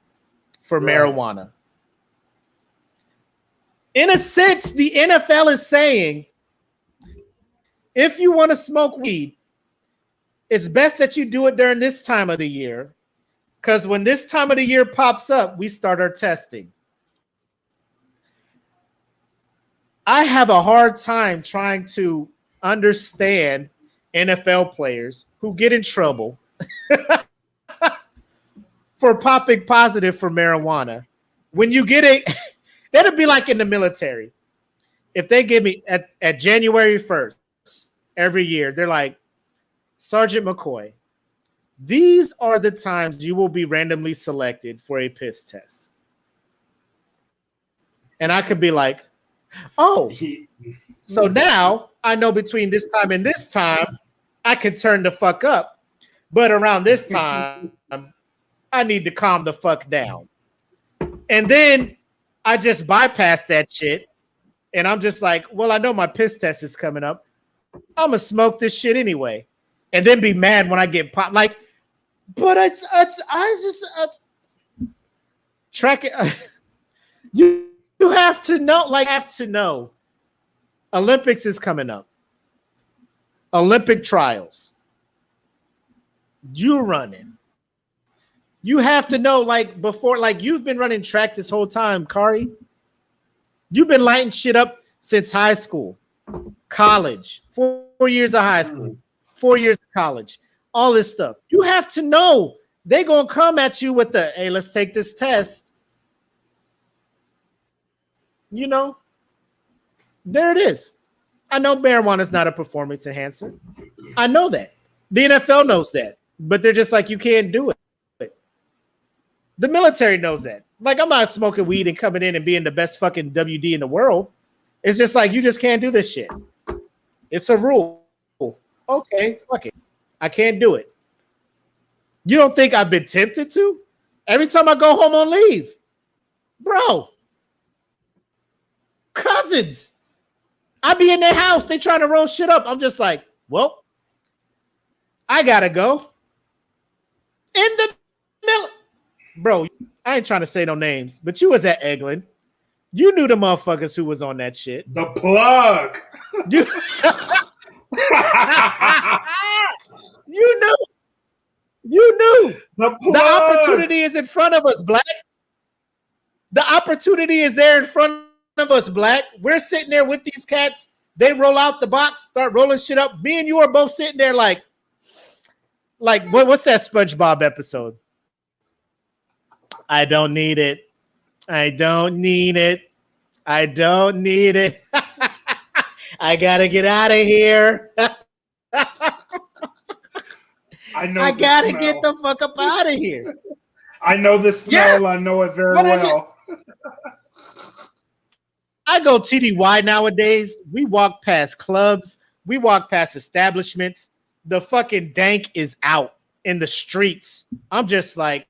for marijuana. In a sense, the NFL is saying, if you want to smoke weed, it's best that you do it during this time of the year, because when this time of the year pops up, we start our testing. I have a hard time trying to understand NFL players who get in trouble for popping positive for marijuana. When you get that'd be like in the military. If they give me at January 1st every year, they're like, Sergeant McCoy, these are the times you will be randomly selected for a piss test. And I could be like, oh, so now I know between this time and this time, I can turn the fuck up. But around this time, I need to calm the fuck down. And then I just bypass that shit. And I'm just like, well, I know my piss test is coming up. I'm going to smoke this shit anyway. And then be mad when I get popped. Like, but I just track it. You have to know. Olympics is coming up. Olympic trials. You're running. You have to know, like, before, like, you've been running track this whole time, Kari. You've been lighting shit up since high school, college, 4 years of high school, 4 years of college, all this stuff. You have to know they're going to come at you with the, hey, let's take this test. You know, there it is. I know marijuana is not a performance enhancer. I know that. The NFL knows that, but they're just like, you can't do it. The military knows that. Like, I'm not smoking weed and coming in and being the best fucking WD in the world. It's just like, you just can't do this shit. It's a rule. Okay, fuck it. I can't do it. You don't think I've been tempted to? Every time I go home on leave. Bro. Cousins. I be in their house. They trying to roll shit up. I'm just like, well, I gotta go. In the middle. Bro, I ain't trying to say no names, but you was at Eglin. You knew the motherfuckers who was on that shit. The plug. You, you knew. You knew. The opportunity is in front of us, Black. The opportunity is there in front of us, Black. We're sitting there with these cats. They roll out the box, start rolling shit up. Me and you are both sitting there like what's that SpongeBob episode? I don't need it. I don't need it. I don't need it. I gotta get out of here. I gotta get the fuck up out of here. I know the smell. Yes! I know it very well. I go TDY nowadays. We walk past clubs. We walk past establishments. The fucking dank is out in the streets. I'm just like,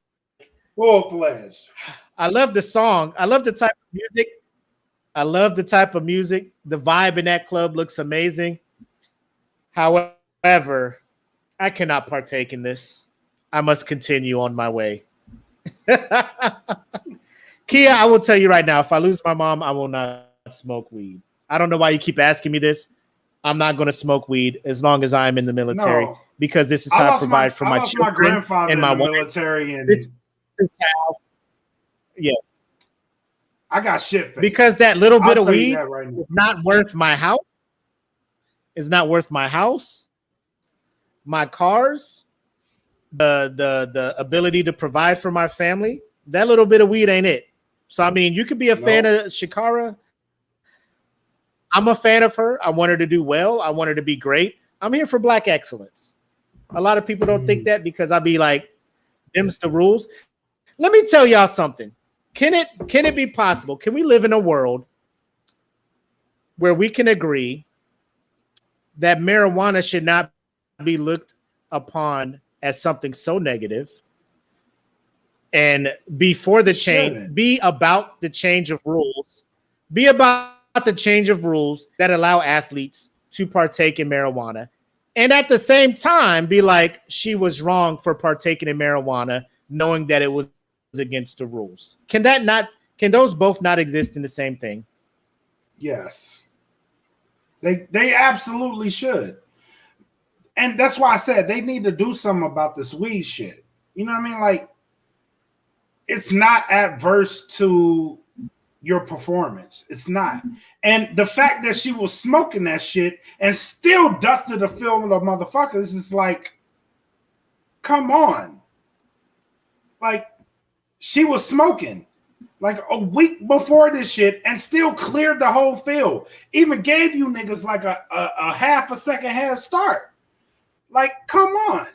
full-fledged. I love the song. I love the type of music. The vibe in that club looks amazing. However, I cannot partake in this. I must continue on my way. Kia, I will tell you right now, if I lose my mom, I will not smoke weed. I don't know why you keep asking me this. I'm not going to smoke weed as long as I'm in the military because this is how I provide for my children and my military. Yeah. I got shit. Because that little bit of weed is not worth my house. It's not worth my house, my cars, the ability to provide for my family. That little bit of weed ain't it. So, I mean, you could be a fan of Shakara. I'm a fan of her. I want her to do well. I want her to be great. I'm here for Black excellence. A lot of people don't think that because I'll be like, them's the rules. Let me tell y'all something. Can it be possible? Can we live in a world where we can agree that marijuana should not be looked upon as something so negative and before the change, be about the change of rules, be about the change of rules that allow athletes to partake in marijuana, and at the same time be like, she was wrong for partaking in marijuana knowing that it was against the rules? Can those both not exist in the same thing? Yes, they absolutely should. And that's why I said they need to do something about this weed shit. You know what I mean? Like, it's not adverse to your performance. It's not. And the fact that she was smoking that shit and still dusted a film of motherfuckers is like, come on. Like, she was smoking like a week before this shit and still cleared the whole field. Even gave you niggas like a half a second head start. Like, come on.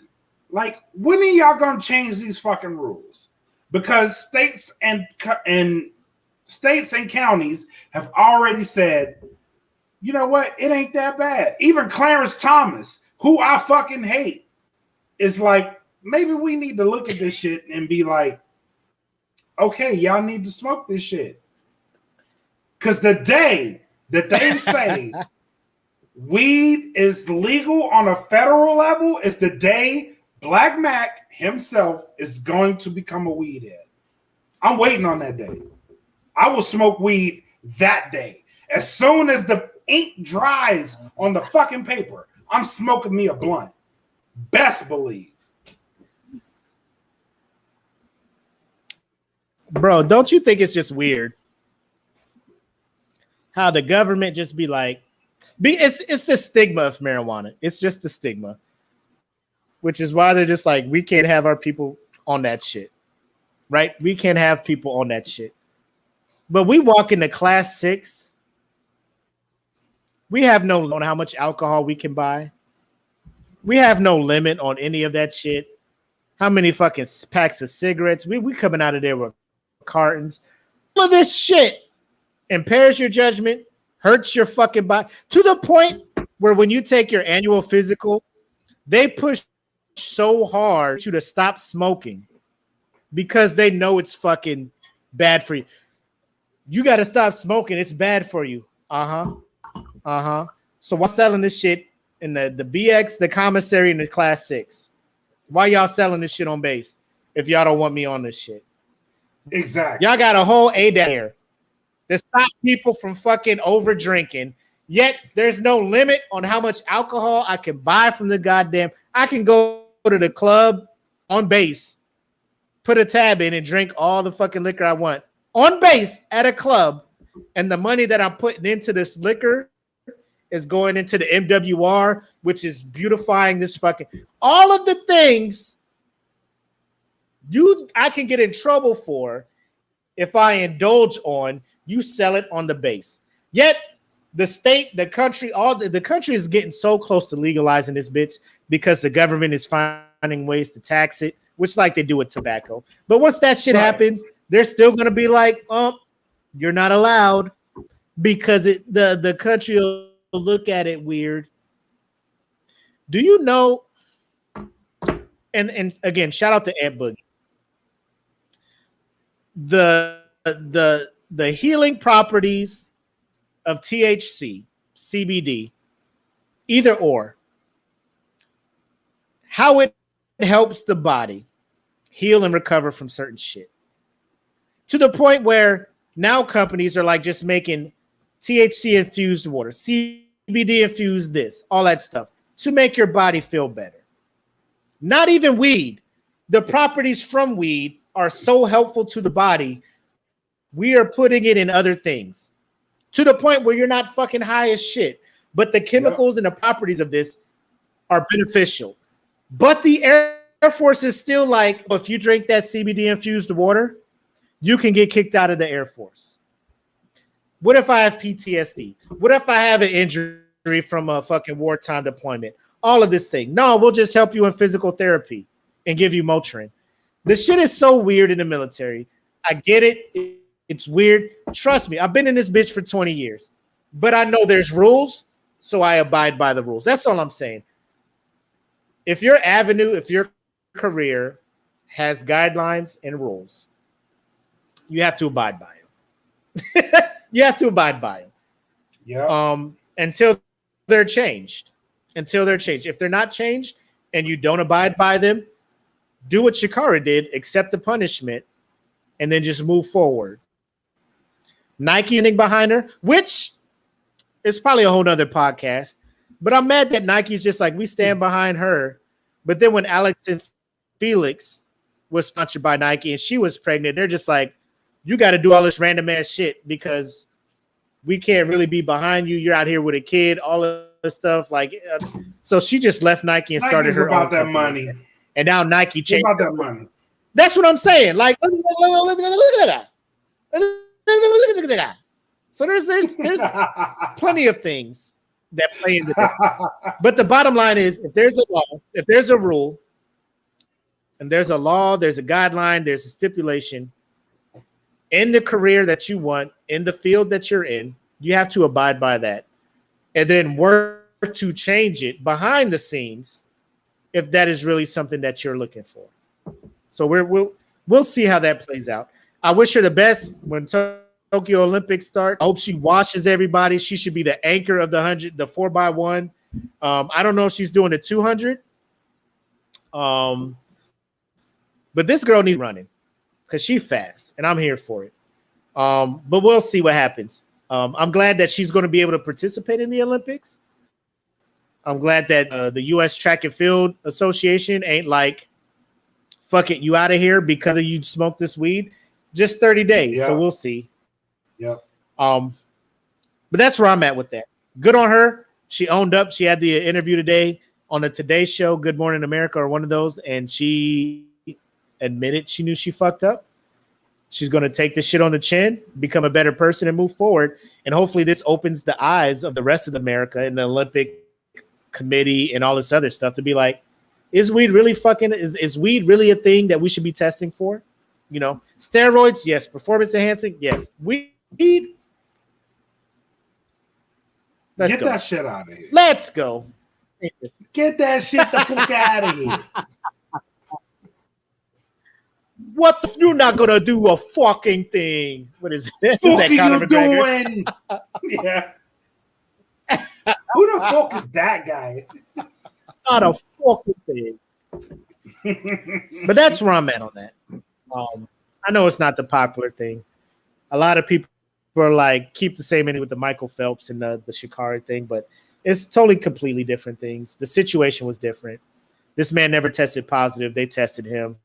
Like, when are y'all gonna change these fucking rules? Because states and counties have already said, you know what, it ain't that bad. Even Clarence Thomas, who I fucking hate, is like, maybe we need to look at this shit and be like, okay, y'all need to smoke this shit. Because the day that they say weed is legal on a federal level is the day Black Mac himself is going to become a weed head. I'm waiting on that day. I will smoke weed that day. As soon as the ink dries on the fucking paper, I'm smoking me a blunt. Best believe. Bro, don't you think it's just weird how the government just be like, it's the stigma of marijuana. It's just the stigma, which is why they're just like, we can't have our people on that shit, right? We can't have people on that shit. But we walk into class 6. We have no limit on how much alcohol we can buy. We have no limit on any of that shit. How many fucking packs of cigarettes? We coming out of there with cartons. All of this shit impairs your judgment, hurts your fucking body, to the point where when you take your annual physical, they push so hard you to stop smoking because they know it's fucking bad for you. You got to stop smoking. It's bad for you. So why selling this shit in the BX, the commissary, and the class 6? Why y'all selling this shit on base if y'all don't want me on this shit? Exactly. Y'all got a whole A there. to stop people from fucking over drinking. Yet there's no limit on how much alcohol I can buy from the goddamn. I can go to the club on base, put a tab in and drink all the fucking liquor I want on base at a club. And the money that I'm putting into this liquor is going into the MWR, which is beautifying this fucking, all of the things I can get in trouble for if I indulge on, you sell it on the base. Yet the state, the country, the country is getting so close to legalizing this bitch because the government is finding ways to tax it, which like they do with tobacco. But once that shit happens, they're still gonna be like, you're not allowed, because the country will look at it weird. Do you know? And again, shout out to Ant Boogie. The healing properties of THC, CBD, either or, how it helps the body heal and recover from certain shit. To the point where now companies are like just making THC infused water, CBD infused this, all that stuff to make your body feel better. Not even weed. The properties from weed are so helpful to the body. We are putting it in other things to the point where you're not fucking high as shit. But the chemicals and the properties of this are beneficial. But the Air Force is still like, if you drink that CBD infused water, you can get kicked out of the Air Force. What if I have PTSD? What if I have an injury from a fucking wartime deployment? All of this thing. No, we'll just help you in physical therapy and give you Motrin. The shit is so weird in the military. I get it. It's weird. Trust me, I've been in this bitch for 20 years. But I know there's rules, so I abide by the rules. That's all I'm saying. If your avenue, if your career has guidelines and rules, you have to abide by them. You have to abide by them. Yeah. Until they're changed. Until they're changed. If they're not changed and you don't abide by them, do what Shakara did, accept the punishment, and then just move forward. Nike ending behind her, which is probably a whole nother podcast. But I'm mad that Nike's just like, we stand behind her. But then when Alex and Felix was sponsored by Nike and she was pregnant, they're just like, you got to do all this random ass shit because we can't really be behind you. You're out here with a kid, all of this stuff. Like, so she just left Nike and started her own that company. money. And now Nike changed about that money. That's what I'm saying. Like, look at that. So there's plenty of things that play into that. But the bottom line is, if there's a law, if there's a rule, and there's a law, there's a guideline, there's a stipulation in the career that you want, in the field that you're in, you have to abide by that. And then work to change it behind the scenes if that is really something that you're looking for. So we'll see how that plays out. I wish her the best when Tokyo Olympics start. I hope she washes everybody. She should be the anchor of the 100, the 4x1. I don't know if she's doing the 200. But this girl needs running because she's fast, and I'm here for it. But we'll see what happens. I'm glad that she's going to be able to participate in the Olympics. I'm glad that the U.S. Track and Field Association ain't like, fuck it, you out of here because of you smoked this weed. Just 30 days, so we'll see. Yep. But that's where I'm at with that. Good on her. She owned up. She had the interview today on the Today Show, Good Morning America, or one of those, and she admitted she knew she fucked up. She's going to take this shit on the chin, become a better person, and move forward. And hopefully this opens the eyes of the rest of America and the Olympic Committee and all this other stuff to be like, is weed really a thing that we should be testing for? You know, steroids, yes. Performance enhancing, yes. Weed. Get that shit out of here. Let's go. Get that shit the fuck out of here. What you're not gonna do a fucking thing? What is this? What are you doing? Yeah. Who the fuck is that guy? Not a fucking thing. But that's where I'm at on that. I know it's not the popular thing. A lot of people are like, keep the same ending with the Michael Phelps and the Shikari thing, but it's totally completely different things. The situation was different. This man never tested positive. They tested him.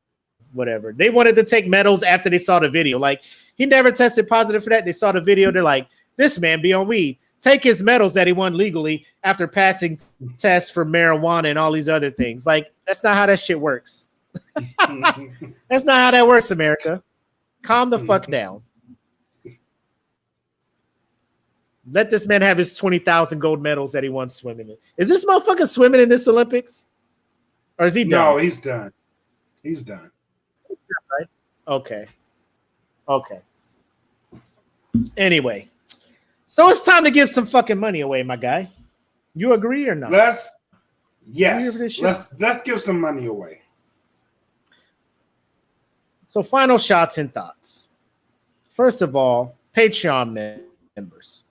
Whatever. They wanted to take medals after they saw the video. Like, he never tested positive for that. They saw the video. They're like, this man be on weed. Take his medals that he won legally after passing tests for marijuana and all these other things. Like, that's not how that shit works. That's not how that works, America. Calm the fuck down. Let this man have his 20,000 gold medals that he won swimming in. Is this motherfucker swimming in this Olympics? Or is he done? No, he's done. He's done. Right? Okay. Anyway, so it's time to give some fucking money away, my guy. You agree or not? Let's give some money away. So, final shots and thoughts. First of all, Patreon members.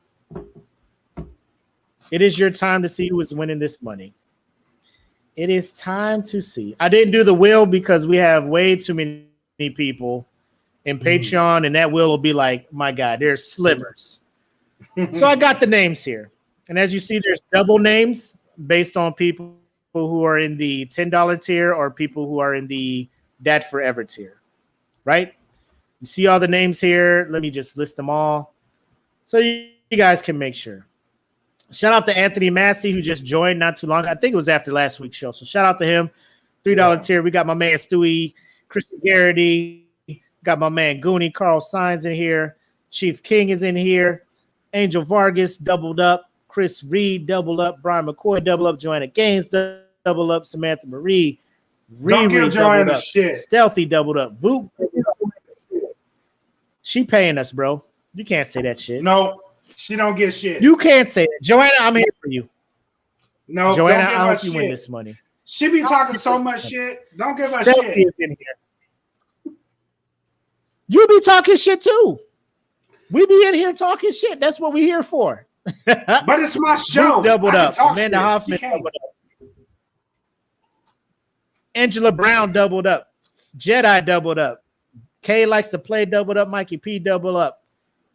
It is your time to see who is winning this money. It is time to see. I didn't do the wheel because we have way too many people in Patreon, and that wheel will be like, my God, there's slivers. So I got the names here. And as you see, there's double names based on people who are in the $10 tier or people who are in the That Forever tier, right? You see all the names here. Let me just list them all so you guys can make sure. Shout out to Anthony Massey, who just joined not too long. I think it was after last week's show. So shout out to him. $3 tier. We got my man Stewie, Christian Garrity. Got my man Goonie, Carl Sainz in here. Chief King is in here. Angel Vargas doubled up. Chris Reed doubled up. Brian McCoy doubled up. Joanna Gaines doubled up. Samantha Marie. Don't give Joanna shit. Stealthy doubled up. Voop. She paying us, bro. You can't say that shit. No. She don't get shit. You can't say that. Joanna, I'm here for you. No, Joanna, I hope you win this money. She be talking so much shit. Don't give her shit. Is in here. You be talking shit too. We be in here talking shit. That's what we here for. But it's my show. Doubled up. Amanda Hoffman doubled up. Angela Brown doubled up. Jedi doubled up. Kay likes to play doubled up. Mikey P doubled up.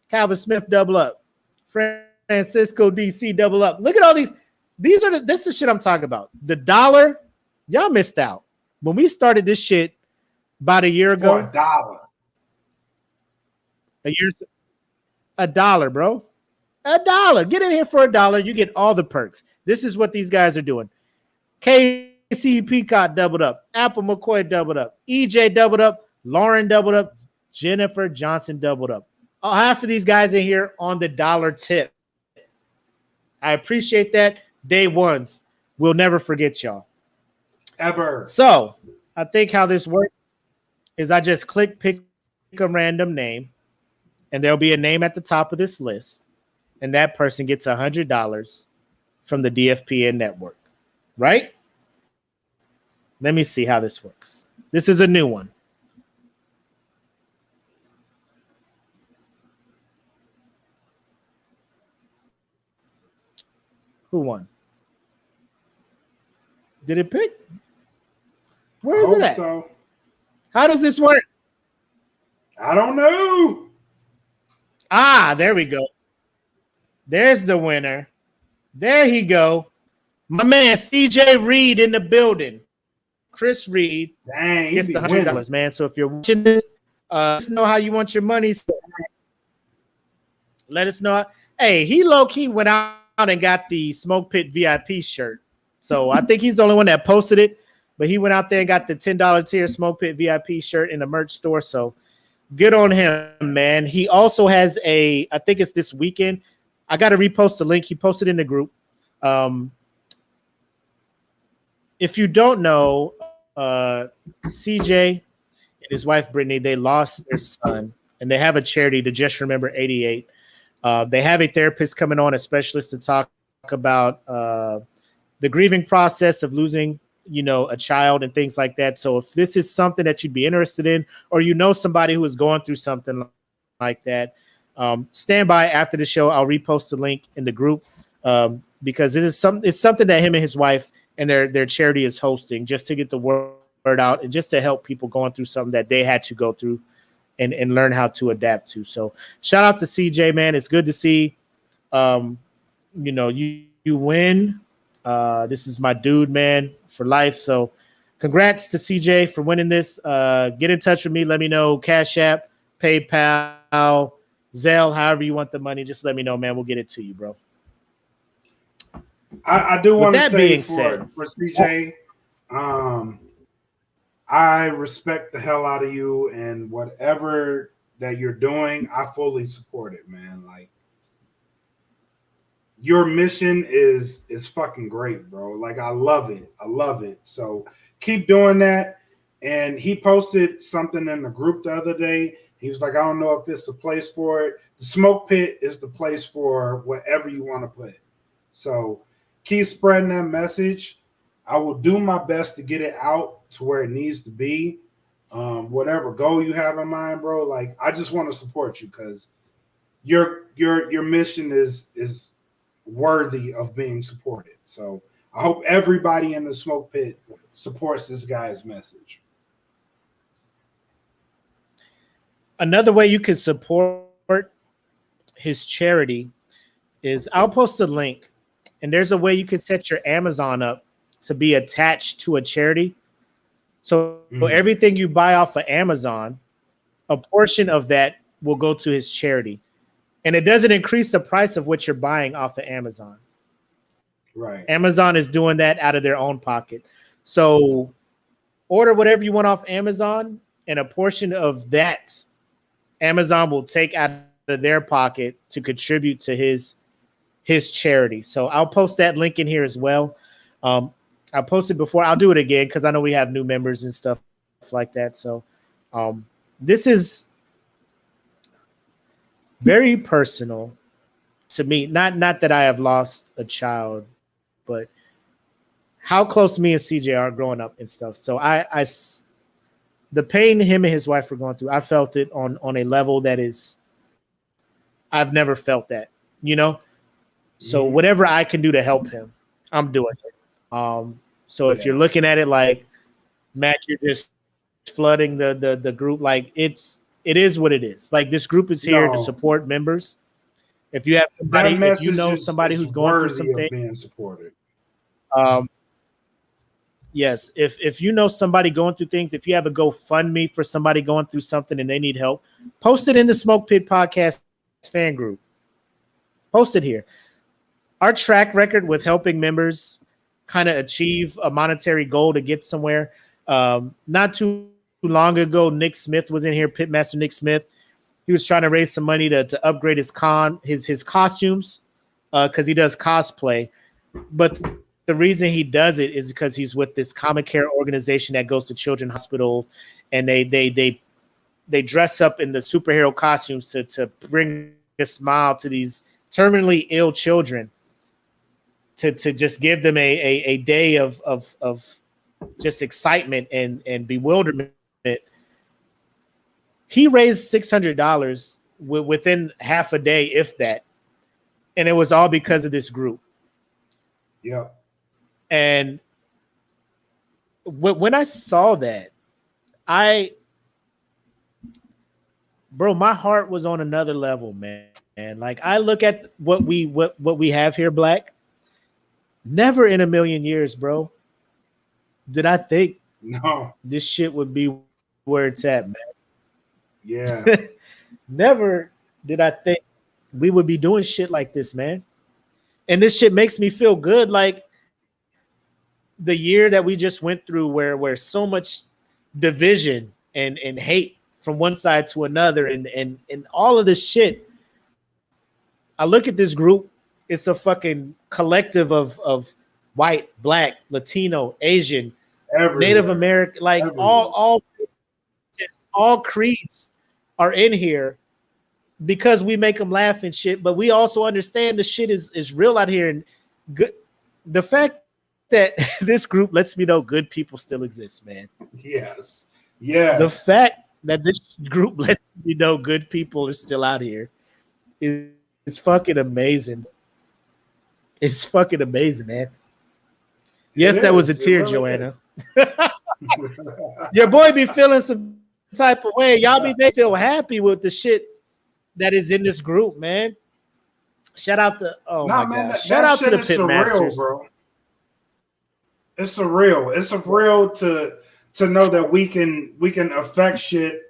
Calvin Smith double up. Francisco DC double up. Look at all these. This is the shit I'm talking about. The dollar, y'all missed out. When we started this shit about a year ago. For $1. $1, bro. $1. Get in here for $1. You get all the perks. This is what these guys are doing. KC Peacock doubled up. Apple McCoy doubled up. EJ doubled up. Lauren doubled up. Jennifer Johnson doubled up. Half of these guys in here on the dollar tip. I appreciate that. Day ones. We'll never forget y'all. Ever. So, I think how this works is I just pick a random name, and there'll be a name at the top of this list, and that person gets $100 from the DFPN network. Right? Let me see how this works. This is a new one. Who won? Did it pick? Where is it at? So. How does this work? I don't know. There we go. There's the winner. There he go. My man CJ Reed in the building. Chris Reed gets the $100, man. So if you're watching this, let us know how you want your money. Let us know. Hey, he low-key went out and got the SmokePit VIP shirt. So I think he's the only one that posted it, but he went out there and got the $10 tier SmokePit VIP shirt in the merch store. So good on him, man. He also has I think it's this weekend. I got to repost the link. He posted in the group. If you don't know, CJ and his wife, Brittany, they lost their son, and they have a charity to Just Remember 88. They have a therapist coming on, a specialist, to talk about the grieving process of losing, a child and things like that. So if this is something that you'd be interested in, or somebody who is going through something like that, stand by after the show. I'll repost the link in the group because it's something that him and his wife and their charity is hosting just to get the word out and just to help people going through something that they had to go through and learn how to adapt to. So shout out to CJ, man. It's good to see you win. This is my dude, man, for life. So congrats to CJ for winning this. Get in touch with me. Let me know. Cash App, PayPal, Zelle, however you want the money. Just let me know, man. We'll get it to you, bro. I do want to say for CJ, I respect the hell out of you, and whatever that you're doing, I fully support it, man. Like, your mission is fucking great, bro. Like, I love it. So keep doing that. And he posted something in the group the other day. He was like, I don't know if it's the place for it. The Smoke Pit is the place for whatever you want to put. So keep spreading that message. I will do my best to get it out to where it needs to be. Whatever goal you have in mind, bro. Like, I just want to support you because your mission is worthy of being supported. So I hope everybody in the Smoke Pit supports this guy's message. Another way you can support his charity is I'll post a link, and there's a way you can set your Amazon up to be attached to a charity. So everything you buy off of Amazon, a portion of that will go to his charity. And it doesn't increase the price of what you're buying off of Amazon. Right. Amazon is doing that out of their own pocket. So order whatever you want off Amazon, and a portion of that Amazon will take out of their pocket to contribute to his charity. So I'll post that link in here as well. I posted before. I'll do it again because I know we have new members and stuff like that. So this is very personal to me. Not that I have lost a child, but how close me and CJ are growing up and stuff. So the pain him and his wife were going through, I felt it on a level that is, I've never felt that, So whatever I can do to help him, I'm doing it. So if you're looking at it like, Matt, you're just flooding the group, like it is what it is. Like, this group is here to support members. If you have somebody, if you know somebody who's going through something, being supported. Yes, if you know somebody going through things, if you have a GoFundMe for somebody going through something and they need help, post it in the Smoke Pit Podcast fan group. Post it here. Our track record with helping members kind of achieve a monetary goal to get somewhere. Not too long ago, Nick Smith was in here, Pitmaster Nick Smith. He was trying to raise some money to upgrade his costumes because he does cosplay. But the reason he does it is because he's with this comic care organization that goes to children's hospital, and they dress up in the superhero costumes to bring a smile to these terminally ill children, to just give them a day of just excitement and bewilderment. He raised $600 within half a day, if that, and it was all because of this group. Yeah. And when I saw that, my heart was on another level, man. And like, I look at what we have here, Black. Never in a million years, bro, did I think this shit would be where it's at, man. Yeah. Never did I think we would be doing shit like this, man. And this shit makes me feel good. Like, the year that we just went through where so much division and hate from one side to another and all of this shit. I look at this group, it's a fucking collective of white, Black, Latino, Asian, everywhere. Native American, like everywhere. all creeds are in here because we make them laugh and shit, but we also understand the shit is real out here. And good, the fact that this group lets me know good people still exist, man. Yes. The fact that this group lets me know good people are still out here is fucking amazing. It's fucking amazing, man. Yes, that was a tear, really Joanna. Your boy be feeling some type of way. Y'all be made feel happy with the shit that is in this group, man. Shout out to shout out to the Pit Masters, bro. It's surreal. It's surreal to know that we can affect shit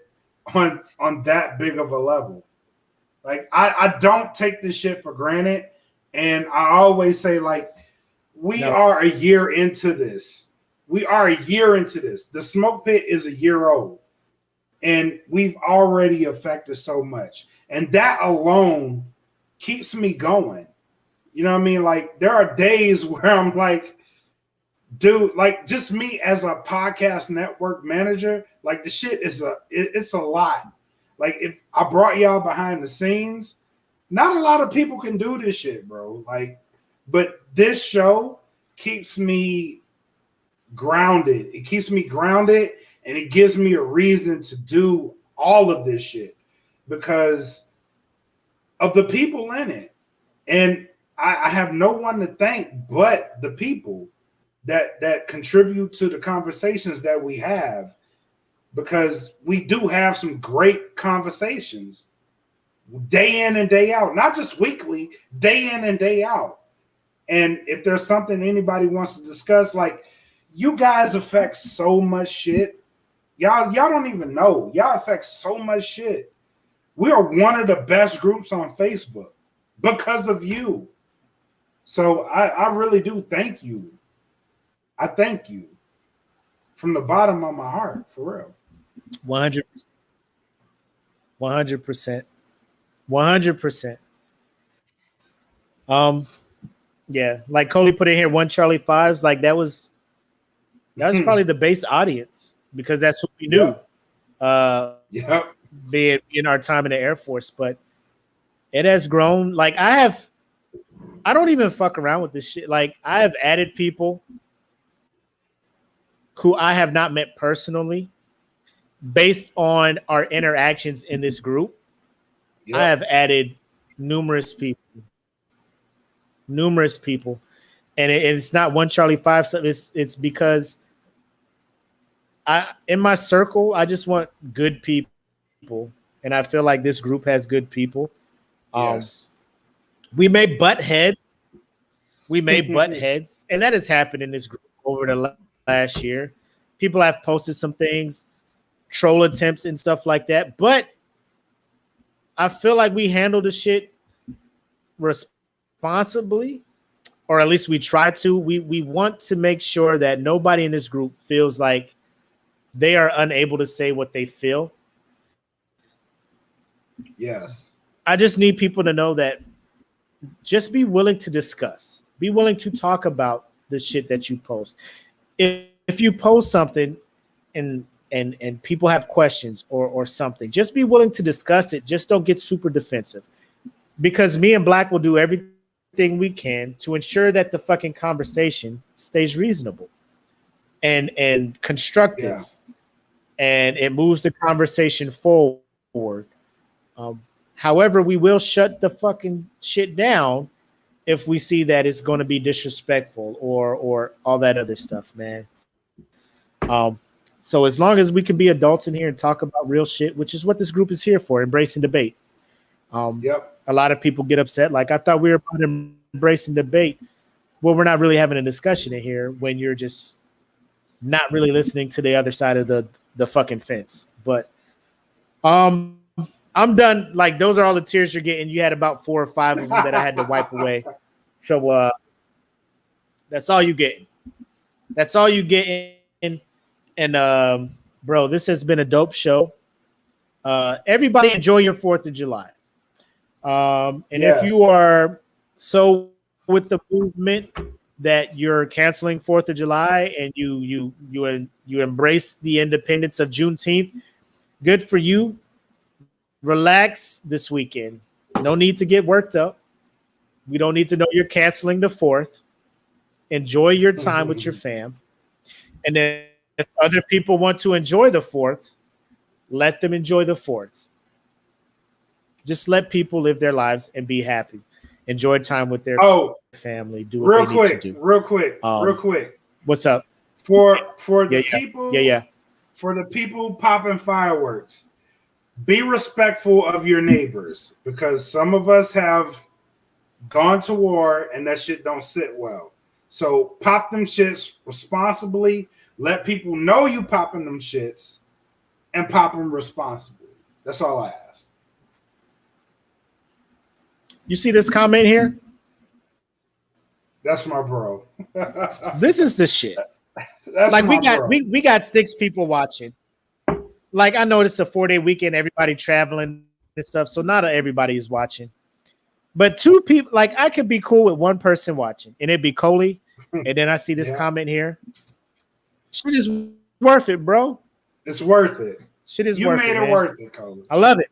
on that big of a level. Like I don't take this shit for granted, and I always say like we are a year into this. We are a year into this. The Smoke Pit is a year old, and we've already affected so much, and that alone keeps me going. You know what I mean? Like there are days where I'm like, dude, like just me as a podcast network manager, like the shit is it's a lot. Like if I brought y'all behind the scenes, not a lot of people can do this shit, bro. Like, but this show keeps me grounded. It keeps me grounded, and it gives me a reason to do all of this shit because of the people in it. And I have no one to thank but the people that contribute to the conversations that we have, because we do have some great conversations day in and day out, not just weekly, day in and day out. And if there's something anybody wants to discuss, like you guys affect so much shit. Y'all don't even know. Y'all affect so much shit. We are one of the best groups on Facebook because of you. So I really do thank you. I thank you from the bottom of my heart, for real. 100%. 100%. 100%. Yeah, like Coley put in here, one Charlie Fives, like that was probably the base audience because that's who we knew. Being in our time in the Air Force, but it has grown. Like I don't even fuck around with this shit. Like I have added people who I have not met personally based on our interactions in this group. Yep. I have added numerous people. And it's not one Charlie Five stuff. It's because in my circle, I just want good people. And I feel like this group has good people. Yes. We may butt heads. And that has happened in this group over the last year. People have posted some things, troll attempts and stuff like that. But I feel like we handle the shit responsibly, or at least we try to. We want to make sure that nobody in this group feels like they are unable to say what they feel. Yes. I just need people to know that just be willing to discuss. Be willing to talk about the shit that you post. If you post something and people have questions or something, just be willing to discuss it. Just don't get super defensive. Because me and Black will do everything we can to ensure that the fucking conversation stays reasonable and constructive. And it moves the conversation forward. However, we will shut the fucking shit down if we see that it's going to be disrespectful or all that other stuff, man. So as long as we can be adults in here and talk about real shit, which is what this group is here for, embracing debate. A lot of people get upset. Like, I thought we were about embracing debate. Well, we're not really having a discussion in here when you're just not really listening to the other side of the fucking fence. But I'm done. Like, those are all the tears you're getting. You had about 4 or 5 of them that I had to wipe away. So that's all you getting. That's all you getting. And bro, this has been a dope show. Everybody enjoy your 4th of July. If you are so with the movement that you're canceling 4th of July and you embrace the independence of Juneteenth, good for you. Relax this weekend. No need to get worked up. We don't need to know you're canceling the 4th. Enjoy your time with your fam. And then if other people want to enjoy the 4th, let them enjoy the 4th. Just let people live their lives and be happy. Enjoy time with their family. Do what they need to do. Real quick. What's up? For the people. for the people popping fireworks, be respectful of your neighbors because some of us have gone to war and that shit don't sit well. So pop them shits responsibly. Let people know you popping them shits and pop them responsibly. That's all I ask. You see this comment here? That's my bro. This is the shit. That's like my we got 6 people watching. Like I know it's a 4-day weekend, everybody traveling and stuff, so not everybody is watching. But 2 people, like I could be cool with 1 person watching, and it'd be Coley. And then I see this comment here. Shit is worth it, bro. It's worth it. Shit is you worth it. You made it worth it, Coley. I love it.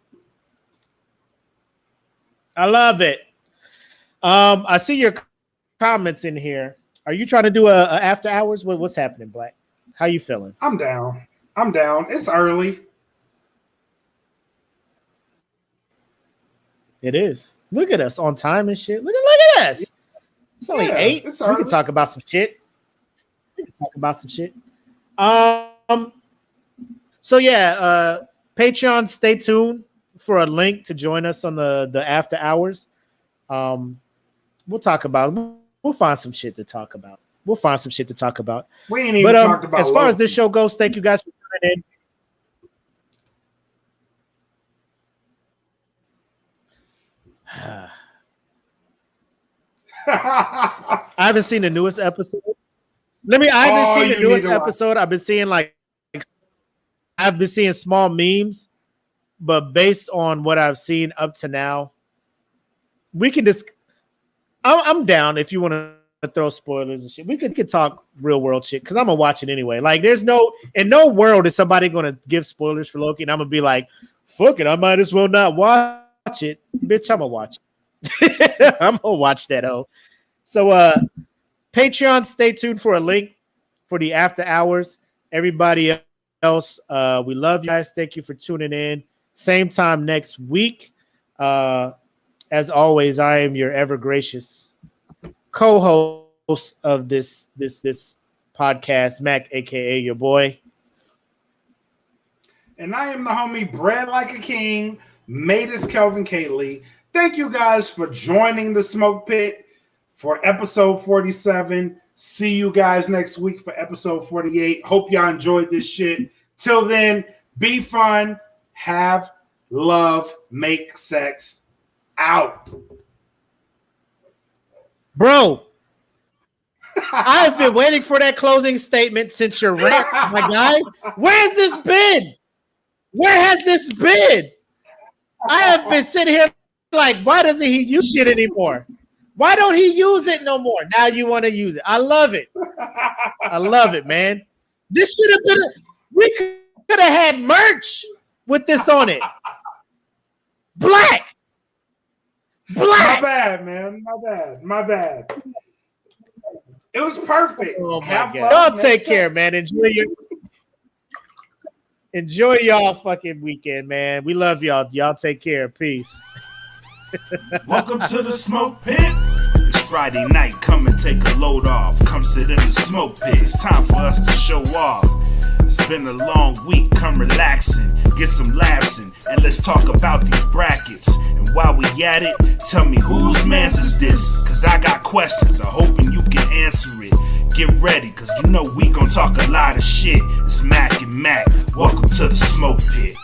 I love it. I see your comments in here. Are you trying to do a after hours? What's happening, Black? How you feeling? I'm down. It's early. It is. Look at us on time and shit. Look at us. It's only 8. We can talk about some shit. So yeah, Patreon, stay tuned for a link to join us on the after hours. We'll talk about it. We'll find some shit to talk about. We ain't even talked about as far as this show goes, thank you guys for tuning in. I haven't seen the newest episode. I haven't seen the newest episode. I've been seeing small memes, but based on what I've seen up to now, we can just. I'm down if you want to throw spoilers and shit. We could talk real world shit because I'm gonna watch it anyway. Like, there's no world is somebody gonna give spoilers for Loki, and I'm gonna be like, fuck it, I might as well not watch it, bitch. I'm gonna watch it. I'm gonna watch that. So Patreon, stay tuned for a link for the after hours. Everybody else, we love you guys. Thank you for tuning in. Same time next week. As always, I am your ever gracious co-host of this podcast, Mac, aka your boy. And I am the homie bred like a king, made as Kelvin Cayley. Thank you guys for joining the Smoke Pit for episode 47. See you guys next week for episode 48. Hope y'all enjoyed this shit. Till then, be fun, have love, make sex. Out. Bro, I've been waiting for that closing statement since your rant, my guy. Where's this been? Where has this been? I have been sitting here like, why doesn't he use shit anymore? Why don't he use it no more? Now you want to use it. I love it. I love it, man. This should have been we could have had merch with this on it. Black. My bad, man. My bad. It was perfect. Oh my God. Y'all take care, man. Enjoy y'all fucking weekend, man. We love y'all. Y'all take care. Peace. Welcome to the Smoke Pit. It's Friday night. Come and take a load off. Come sit in the Smoke Pit. It's time for us to show off. It's been a long week. Come relaxing, get some laughs in, and let's talk about these brackets. And while we at it, tell me whose man's is this? Cause I got questions. I'm hoping you can answer it. Get ready, cause you know we gon' talk a lot of shit. It's Mac and Mac. Welcome to the Smoke Pit.